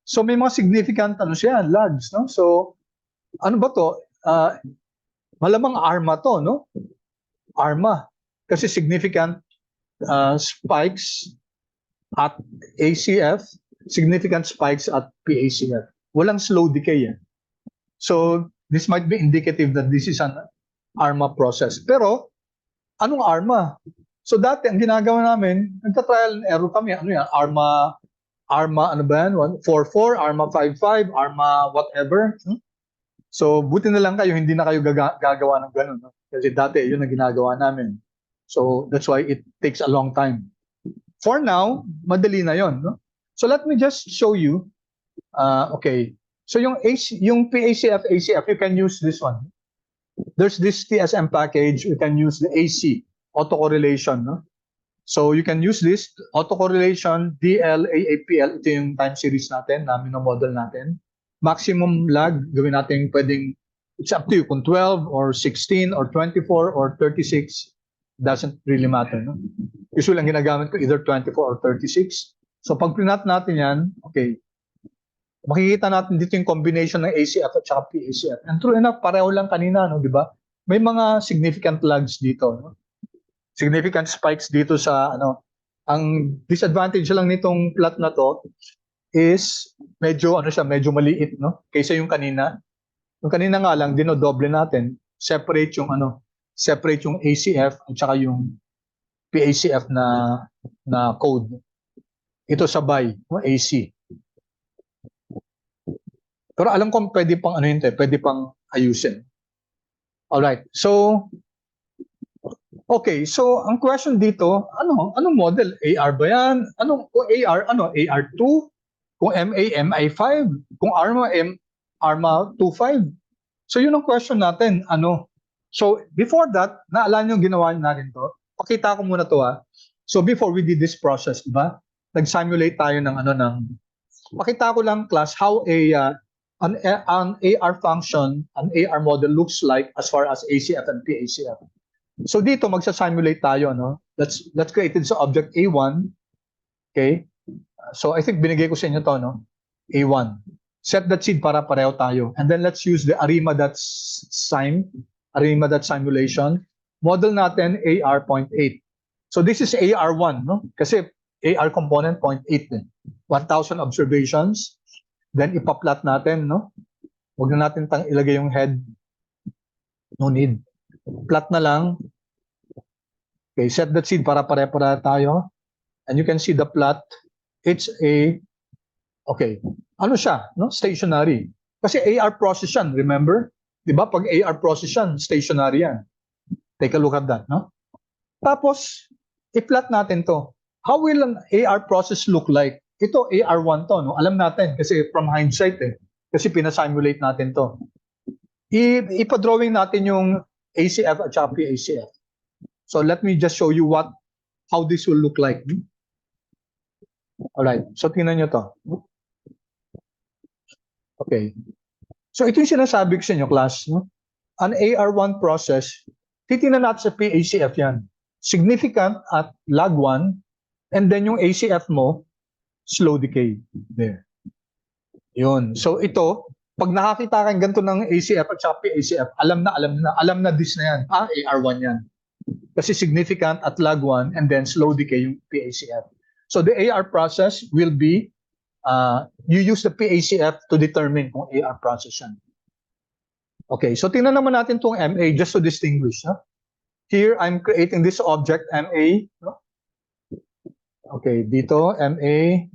Speaker 1: So, may mga significant, ano siya, lags, no? So, ano ba to? Malamang ARMA to, no? ARMA. Kasi significant spikes at ACF, significant spikes at PACF. Walang slow decay yan. So, this might be indicative that this is an ARMA process. Pero, anong ARMA? So, dati, ang ginagawa namin, nagka-trial and error kami. Ano yan? ARMA, ano ba yan? 4-4, ARMA 5-5, ARMA whatever. So, buti na lang kayo, hindi na kayo gagawa ng ganun. No? Kasi dati, yun ang ginagawa namin. So, that's why it takes a long time. For now, madali na yon. No? So, let me just show you. Okay. So, yung PACF, ACF, you can use this one. There's this TSM package. You can use the AC, autocorrelation. No? So, you can use this autocorrelation, DL, AAPL. Ito yung time series natin, na minomodel natin. Maximum lag, gawin natin pwedeng, it's up to you, kung 12 or 16 or 24 or 36, doesn't really matter. No? Usually, ang ginagamit ko either 24 or 36. So, pag prinat natin yan, okay, makikita natin dito yung combination ng ACF at saka PACF. And true enough, pareho lang kanina, no, di ba? May mga significant lags dito. No? Significant spikes dito sa, ano, ang disadvantage lang nitong plot na to is medyo, ano siya, medyo maliit, no? Kaysa yung kanina. Yung kanina nga lang, dinodoble natin, separate yung, ano, separate yung ACF at saka yung PACF na code. Ito sabay, AC. Pero alam ko pwede pang ano yun, pwede pang ayusin. Alright, so okay, so ang question dito, anong model? AR ba yan? Kung AR, AR2? Kung MA, MI5? Kung ARMA, ARMA 25? So yun ang question natin, ano? So before that, naalala nyo ginawa natin to? pakita ko muna to So before we did this process, di ba? Nag-simulate tayo ng pakita ko lang class how an AR function, an AR model looks like as far as ACF and PACF. So dito magsa-simulate tayo, no? Let's create this object A1. Okay? So I think binigay ko sa inyo to, no? A1. Set that seed para pareho tayo. And then let's use the arima.simulation. Model natin AR 0.8. So this is AR1, no? Kasi AR component 0.8 din. 1,000 observations. Then ipa-plot natin, no? Huwag na natin ilagay yung head. No need. Plot na lang. Okay, set that seed para pare-pareho tayo. And you can see the plot. It's ano siya, no? Stationary. Kasi AR process yan, remember? Di ba? Pag AR process yan, stationary yan. Take a look at that, no? Tapos, i-plot natin to. How will an AR process look like? Ito, AR1 to, no? Alam natin, kasi from hindsight, kasi pinasimulate natin to. Ipa-drawing natin yung ACF at saka PACF. So let me just show you how this will look like. Alright, so tingnan nyo to. Okay. So ito yung sinasabi ko sa inyo, class. No? An AR1 process, titingnan natin sa PACF yan. Significant at lag 1, and then yung ACF mo, slow decay. There. Yun. So ito, pag nakakita kang ganito ng ACF at saka PACF, alam na this na yan. AR1 yan. Kasi significant at lag 1, and then slow decay yung PACF. So the AR process will be, you use the PACF to determine kung AR process yan. Okay, so tingnan naman natin itong MA just to distinguish. Huh? Here, I'm creating this object, MA. No? Okay, dito, MA.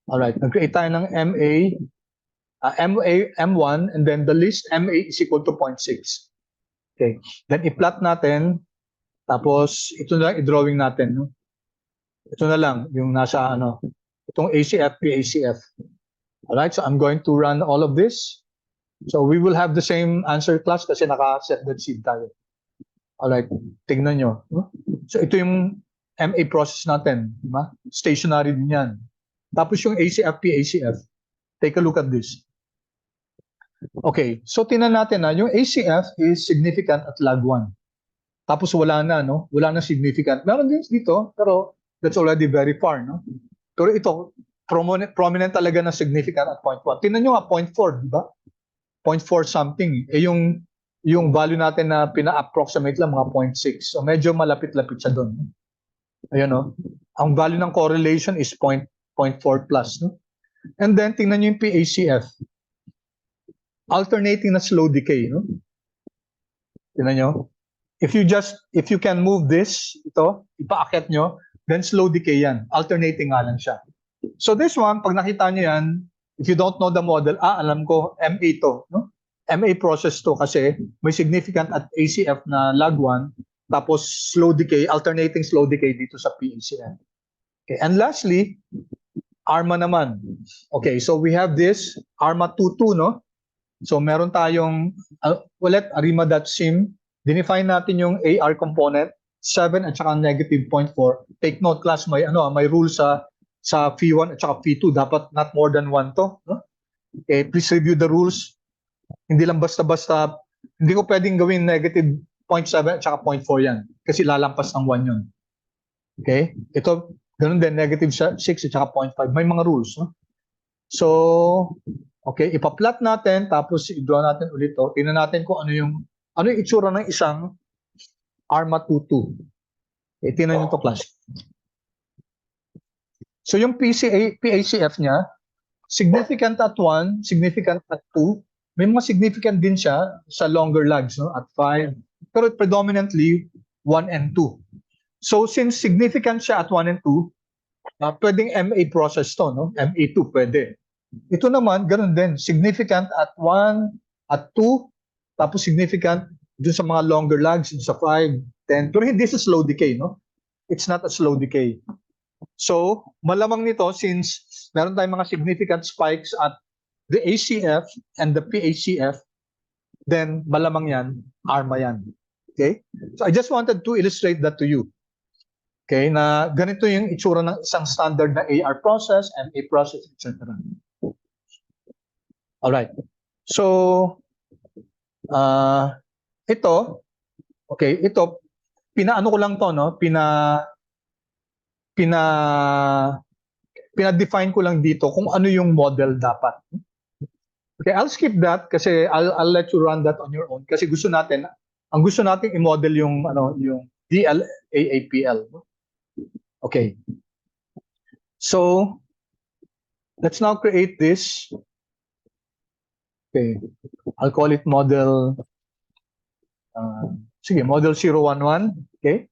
Speaker 1: Alright, nag-create tayo ng MA, M1, and then the list MA is equal to 0.6. Okay, then i-plot natin, tapos ito na lang i-drawing natin. No? Ito na lang, yung nasa itong ACF, PACF. Alright, so I'm going to run all of this. So we will have the same answer class kasi naka-set that seed tayo. Alright, tignan nyo. So ito yung MA process natin. Diba? Stationary din yan. Tapos yung ACF, PACF. Take a look at this. Okay, so tingnan natin yung ACF is significant at lag 1. Tapos wala na, no? Wala na significant. Meron din dito, pero that's already very far, no? Pero ito, prominent talaga na significant at 0.1. Tingnan nyo nga, 0.4, di ba? 0.4 something. Yung value natin na pina-approximate lang, mga 0.6. So medyo malapit-lapit siya doon. Ayun, no? Ang value ng correlation is 0.4 plus, no? And then, tingnan nyo yung PACF. Alternating na slow decay, no? Tingnan nyo. If you can move this, ito, ipaakyat nyo, then slow decay yan. Alternating nga lang siya. So this one, pag nakita nyo yan, if you don't know the model, alam ko, MA to, no? MA process to kasi may significant at ACF na lag 1, tapos slow decay, alternating slow decay dito sa PACF. Okay, and lastly, ARMA naman. Okay, so we have this ARMA 22, no? So meron tayong arima.sim. Define natin yung AR component 7 at saka negative 0.4. Take note class, may rule sa Phi1 at saka Phi2, dapat not more than 1 to, no? Okay, please review the rules. Hindi lang basta-basta, hindi ko pwedeng gawin negative 0.7 at saka 0.4 yan kasi lalampas ng 1 yun. Okay? Ito, ganun din, negative 6 at saka 0.5. May mga rules, no? So, okay, ipa-plot natin, tapos i-draw natin ulit to. Tingnan natin kung ano yung itsura ng isang ARMA 22. Okay, tingnan nyo to class. So yung PACF niya, significant at 1, significant at 2. May mga significant din siya sa longer lags, no? At 5. Pero predominantly 1 and 2. So since significant siya at 1 and 2, pwedeng MA process to, no? MA2 pwede. Ito naman, ganun din. Significant at 1, at 2, tapos significant dun sa mga longer lags, dun sa 5, 10. Pero hindi sa slow decay, no? It's not a slow decay. So, malamang nito, since meron tayong mga significant spikes at the ACF and the PACF, then malamang yan, ARMA yan. Okay? So I just wanted to illustrate that to you. Okay, na ganito yung itsura ng isang standard na AR process, MA process, etc. Alright. So, ito, okay, ito, pinaano ko lang to, no? Pina-define ko lang dito kung ano yung model dapat. Okay, I'll skip that kasi I'll let you run that on your own kasi ang gusto natin i-model yung yung DLAAPL. Okay. So, let's now create this. Okay. I'll call it model model 011. Okay.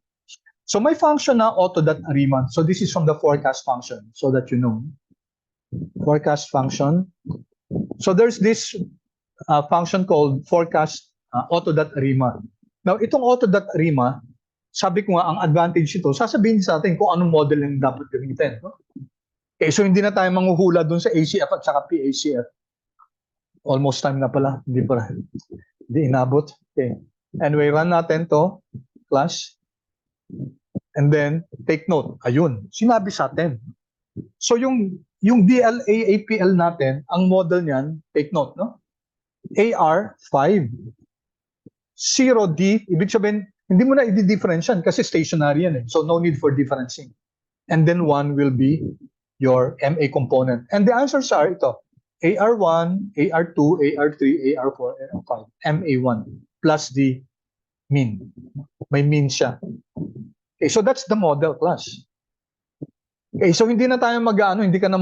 Speaker 1: So my function na auto.arima. So this is from the forecast function so that you know. Forecast function. So there's this function called forecast auto.arima. Now, itong auto.arima, sabi ko nga, ang advantage ito, sasabihin sa atin kung anong model yung dapat gamitin. No? Okay, so hindi na tayo manghuhula dun sa ACF at saka PACF. Almost time na pala. Hindi inabot. Okay. Anyway, run natin to, class. And then, take note. Ayun, sinabi sa atin. So yung DLAAPL natin, ang model niyan, take note, no? AR5. 0D, ibig sabihin, hindi mo na i-differentiate kasi stationary yan eh. So no need for differencing. And then 1 will be your MA component. And the answers are ito. AR1, AR2, AR3, AR4, AR5, MA1 plus the mean. May mean siya. Okay, so that's the model class. Okay, so hindi na tayo hindi ka na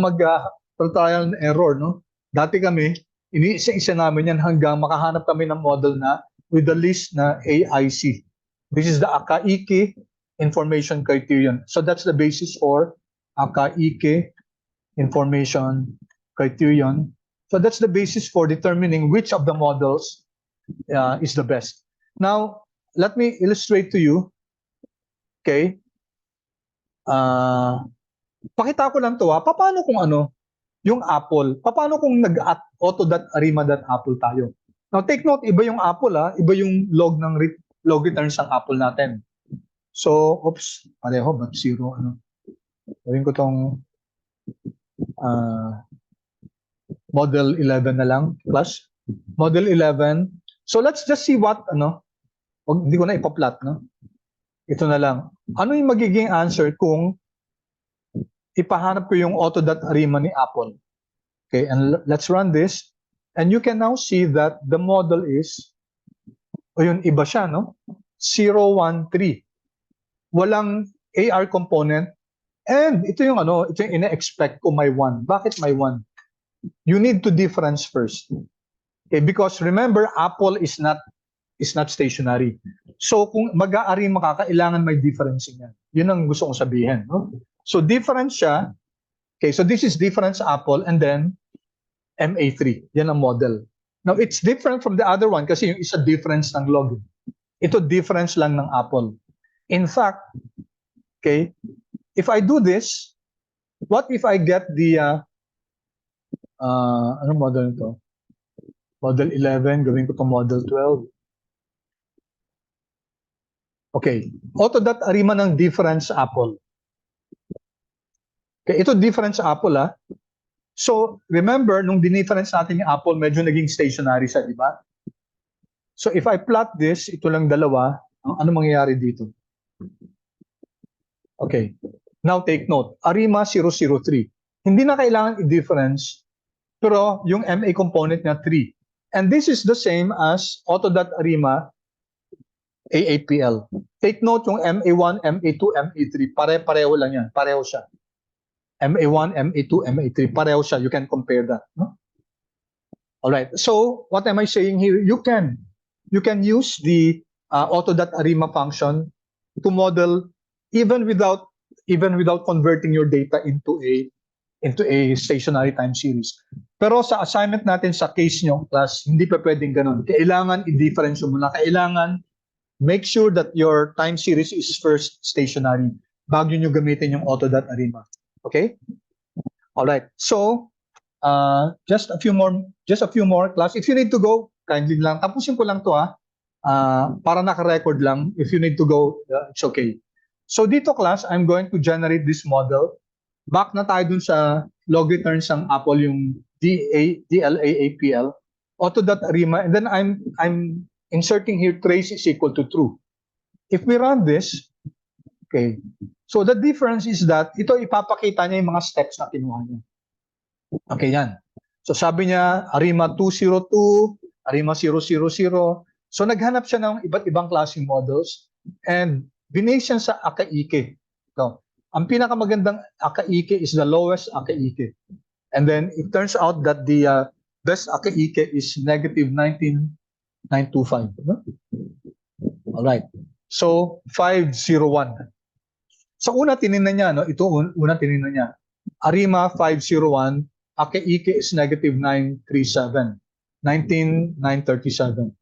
Speaker 1: trial and error, no? Dati kami, iniisa-isa namin yan hanggang makahanap kami ng model na with the list na AIC. This is the AKIK information criterion. So that's the basis for AKIK information criterion. So that's the basis for determining which of the models is the best. Now, let me illustrate to you. Okay. Pakita ko lang to paano kung yung Apple, paano kung auto.arima.apple tayo. Now take note, iba yung Apple iba yung log returns ng Apple natin. So, oops, pareho, but 0, gawin ko tong model 11 na lang, plus model 11. So let's just see what, hindi ko na ipa-plot, no? Ito na lang. Ano yung magiging answer kung ipahanap ko yung auto.arima ni Apple? Okay, and let's run this. And you can now see that the model is, yun, iba siya, no? 013. Walang AR component. And ito yung ito yung ina-expect ko may 1. Bakit may 1? You need to difference first. Okay, because remember, Apple is not stationary. So kung mag-aarima ka, kailangan may differencing yan. Yun ang gusto kong sabihin. No? So difference siya. Okay, so this is difference Apple and then MA3. Yan ang model. Now, it's different from the other one kasi yung isa difference ng log. Ito difference lang ng Apple. In fact, okay, if I do this, what if I get the, anong model ito? Model 11, gawin ko itong model 12. Okay, auto.arima ng difference Apple. Okay, ito difference Apple So, remember, nung dinifference natin yung Apple, medyo naging stationary siya, di ba? So, if I plot this, ito lang dalawa, ano mangyayari dito? Okay, now take note, arima 003. Hindi na kailangan i-difference, pero yung MA component niya 3. And this is the same as auto.arima AAPL. Take note yung MA1, MA2, MA3, pare-pareho lang yan. Pareho siya. MA1, MA2, MA3, pareho siya. You can compare that. No? All right. So what am I saying here? You can use the auto.arima function to model even without converting your data into a stationary time series. Pero sa assignment natin sa case nyo, class, hindi pa pwedeng ganun. Kailangan i-difference mo na. Kailangan make sure that your time series is first stationary bago nyo gamitin yung auto.arima. Okay? All right. So, just a few more class. If you need to go, kindly lang. Tapusin ko lang to para naka-record lang. If you need to go, it's okay. So dito class, I'm going to generate this model. Back na tayo dun sa log returns ng Apple, yung DLAAPL, auto.arima, and then I'm inserting here trace is equal to true. If we run this, okay, so the difference is that ito ipapakita niya yung mga steps na kinuha niya. Okay, yan. So sabi niya, arima 202, arima 000. So naghanap siya ng iba't ibang klaseng models and binase siya sa akaike. So, ang pinakamagandang akaike is the lowest akaike. And then it turns out that the best akaike is negative 19,925. No? All right. So 501. Sa una tinignan niya, no? Ito una tinignan niya. Arima 501, akaike is negative 937. 19,937.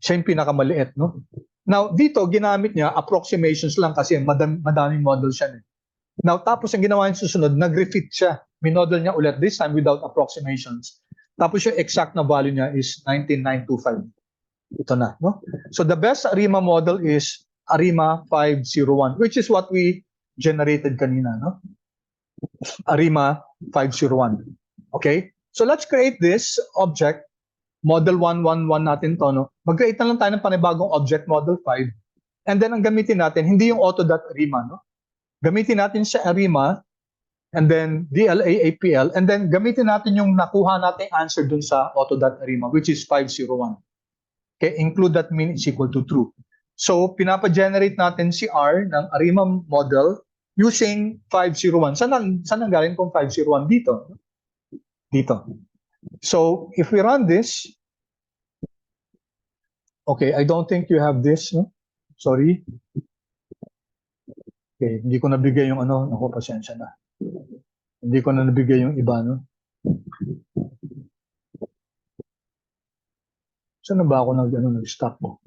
Speaker 1: Siya yung pinakamaliit, no? Now, dito, ginamit niya approximations lang kasi madaming model siya. Now, tapos ang ginawa niya susunod, nag-refit siya. Minodel niya ulit, this time without approximations. Tapos yung exact na value niya is 19,925. Ito na, no? So, the best ARIMA model is ARIMA 501, which is what we generated kanina, no? ARIMA 501. Okay? So, let's create this object. Model 111 natin to, no? Mag-create na lang tayo ng panibagong object, model 5. And then, ang gamitin natin, hindi yung auto.arima, no? Gamitin natin sa arima, and then DLAAPL, and then gamitin natin yung nakuha nating answer dun sa auto.arima, which is 501. Okay, include that mean is equal to true. So, pinapa-generate natin si R ng arima model using 501. Saan nanggaling kung 501? Dito. Dito. So, if we run this, okay, I don't think you have this, no? Sorry. Okay, hindi ko nabigay yung ano, ako, pasensya na. Hindi ko na nabigay yung iba, no? Saan na ba ako nag-stop mo?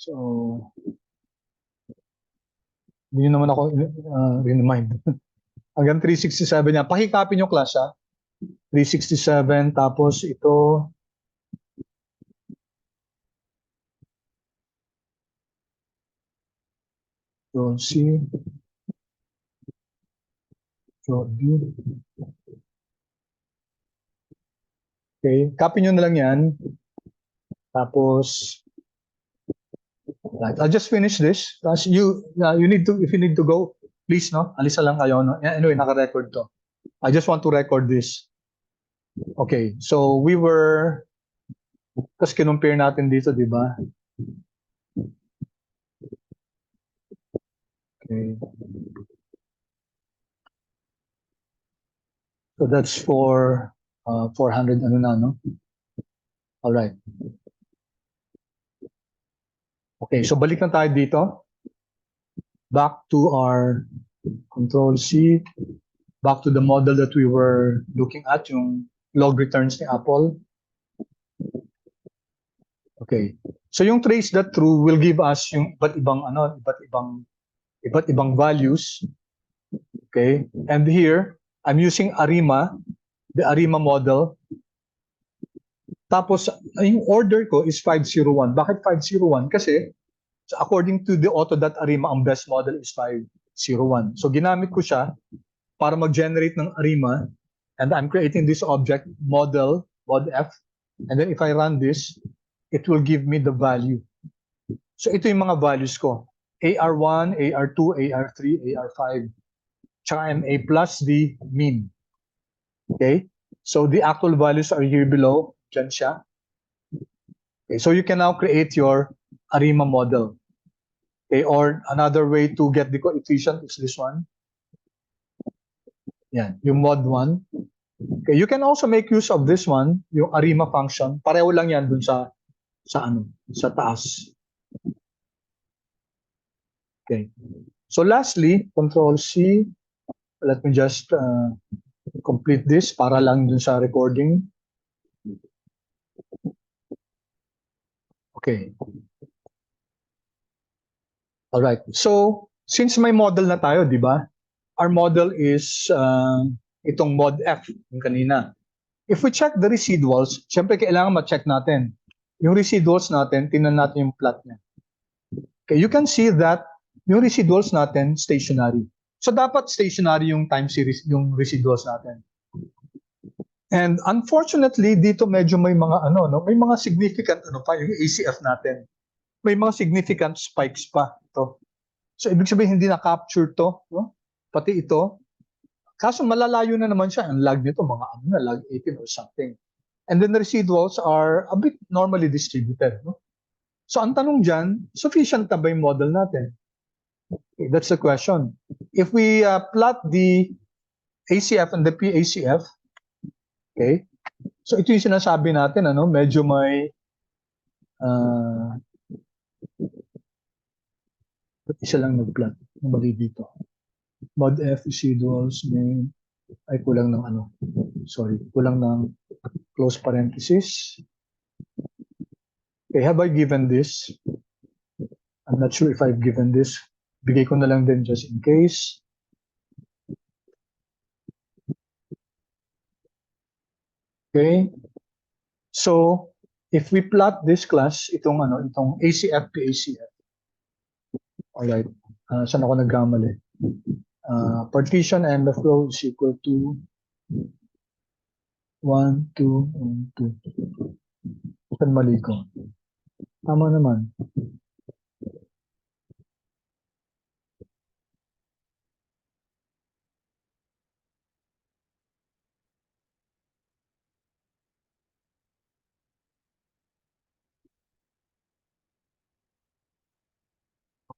Speaker 1: So, hindi naman ako remind. Hanggang 367 niya. Pakikopy nyo class, ha? 367, tapos ito. So, C. So, B. Okay, copy nyo na lang yan. Tapos, right, I'll just finish this. Tapos you need to, if you need to go, please, no? Alisa lang kayo, no? Anyway, naka-record to. I just want to record this. Okay, so we were, tapos kinumpare natin dito, di ba? Okay. So that's for 400, ano na, no? All right. Okay, so balik na tayo dito. Back to our Control C. Back to the model that we were looking at, yung log returns ni Apple. Okay. So yung trace that true will give us yung iba't ibang values. Okay? And here, I'm using arima, the arima model. Tapos yung order ko is 501. Bakit 501? Kasi according to the auto.arima, ang best model is 501. So ginamit ko siya para mag-generate ng arima, and I'm creating this object model, mod F, and then if I run this, it will give me the value. So ito yung mga values ko. AR1, AR2, AR3, AR5, tsaka MA plus the mean. Okay? So the actual values are here below. Dyan siya. Okay, so you can now create your arima model. Okay, or another way to get the coefficient is this one. Yan, yung mod 1. Okay, you can also make use of this one, yung arima function. Pareho lang yan dun sa taas. Okay. So lastly, Control C. Let me just complete this para lang dun sa recording. Okay. All right. So since may model na tayo, di ba? Our model is itong mod F yung kanina. If we check the residuals, syempre kailangan ma-check natin. Yung residuals natin, tingnan natin yung plot niya. Okay, you can see that yung residuals natin, stationary. So dapat stationary yung time series, yung residuals natin. And unfortunately, dito medyo may mga may mga significant pa yung ACF natin. May mga significant spikes pa ito. So ibig sabihin hindi na-capture to, no? Pati ito. Kaso malalayo na naman siya. Ang lag nito mga lag 18 or something. And then the residuals are a bit normally distributed, no? So ang tanong diyan, sufficient na ba yung model natin? Okay, that's the question. If we plot the ACF and the PACF, okay? So ito yung sinasabi natin, medyo may isa lang nag-plot. Mali dito. Mod F residuals may ay kulang ng kulang ng close parenthesis. Okay, have I given this? I'm not sure if I've given this. Bigay ko na lang din just in case. Okay. So, if we plot this class, itong ACF to ACF. Alright. Saan ako nagkamali? Partition and the flow is equal to 1, 2, 1, 2. Saan mali ko? Tama naman.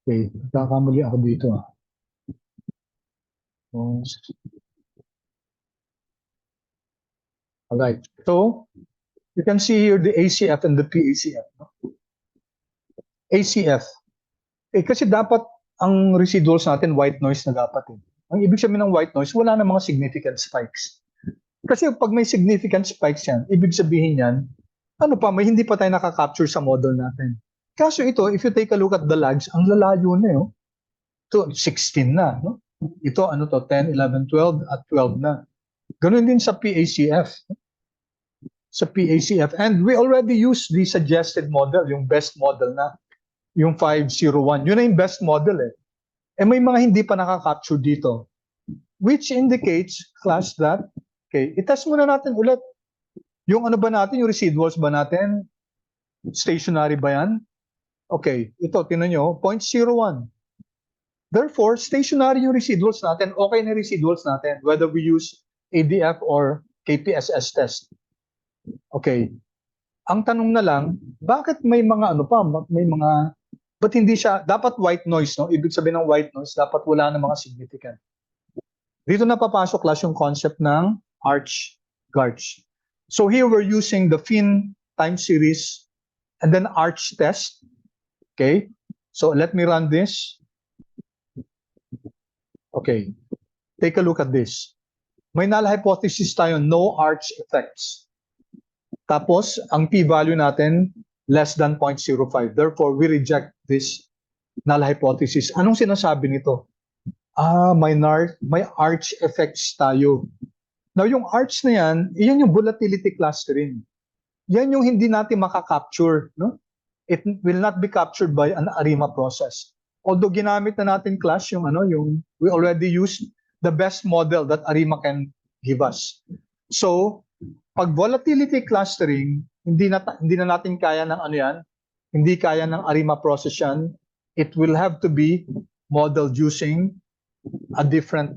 Speaker 1: Okay, nagkakamali ako dito. Alright, so you can see here the ACF and the PACF. No? ACF, kasi dapat ang residuals natin white noise na dapat. Ang ibig sabihin ng white noise, wala na mga significant spikes. Kasi pag may significant spikes yan, ibig sabihin yan, may hindi pa tayo nakaka-capture sa model natin. Kaso ito, if you take a look at the lags, ang lalayo na yun. Ito, 16 na. No? Ito, 10, 11, 12, at 12 na. Ganun din sa PACF. Sa PACF. And we already used the suggested model, yung best model na. Yung 501. Yun na yung best model eh. May mga hindi pa nakaka-capture dito. Which indicates, class, that, okay, itest muna natin ulit. Yung ba natin, yung residuals ba natin, stationary ba yan? Okay, ito, tinan nyo, 0.01. Therefore, stationary yung residuals natin, okay na residuals natin, whether we use ADF or KPSS test. Okay. Ang tanong na lang, bakit may mga ba't hindi siya, dapat white noise, no? Ibig sabihin ng white noise, dapat wala na mga significant. Dito na papasok class yung concept ng arch-garch. So here we're using the FIN time series and then arch test. Okay, so let me run this. Okay, take a look at this. May null hypothesis tayo, no arch effects. Tapos, ang p-value natin, less than 0.05. Therefore, we reject this null hypothesis. Anong sinasabi nito? May arch effects tayo. Now, yung arch na yan, iyan yung volatility clustering. Yan yung hindi natin makakapture. No? It will not be captured by an arima process. Although ginamit na natin class we already used the best model that arima can give us. So, pag volatility clustering, hindi na natin kaya ng hindi kaya ng arima process yan, it will have to be modeled using a different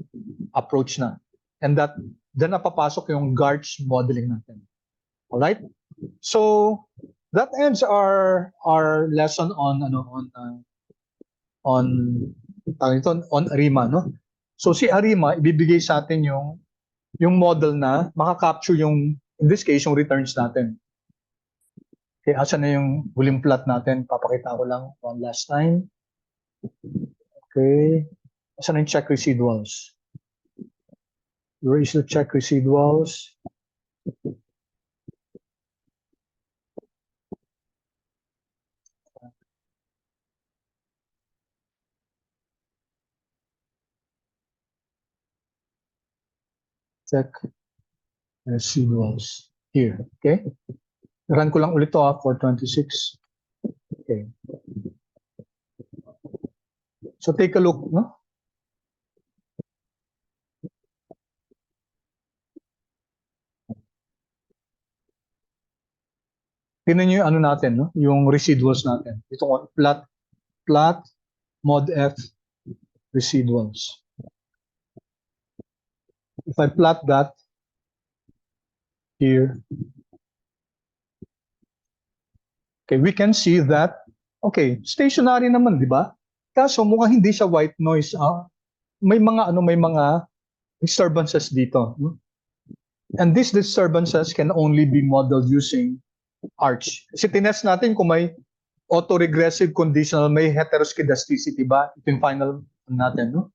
Speaker 1: approach na. And that, then napapasok yung Garch modeling natin. Alright? So, that ends our lesson on arima, no? So si arima ibibigay sa atin yung model na maka-capture in this case yung returns natin. Okay, asan na yung huling plot natin? Papakita ko lang one last time. Okay. Asan na yung check residuals? Where is the check residuals? Check residuals here. Okay? Run ko lang ulit to for 26. Okay. So take a look, no? Tingnan niyo yung ano natin, no? Yung residuals natin. Ito ko, plot mod F residuals. If I plot that here, okay, we can see that, okay, stationary naman, di ba? Kaso mukhang hindi siya white noise. May mga disturbances dito. No? And these disturbances can only be modeled using arch. Kasi tinest natin kung may autoregressive conditional, may heteroskedasticity ba? Ito yung final natin, no?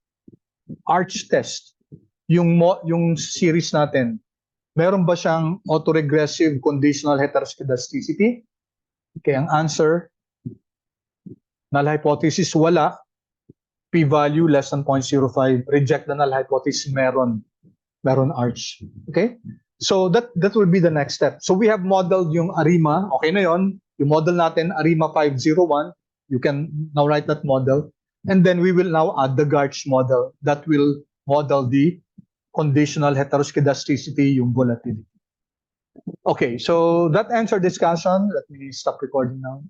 Speaker 1: Arch test. Yung series natin, meron ba siyang autoregressive conditional heteroskedasticity? Okay, ang answer, null hypothesis, wala. P-value less than 0.05. Reject the null hypothesis, meron arch. Okay? So that will be the next step. So we have modeled yung arima. Okay na yon. Yung model natin, arima 501. You can now write that model. And then we will now add the Garch model that will model the conditional heteroskedasticity, yung volatility. Okay, so that ends our discussion. Let me stop recording now.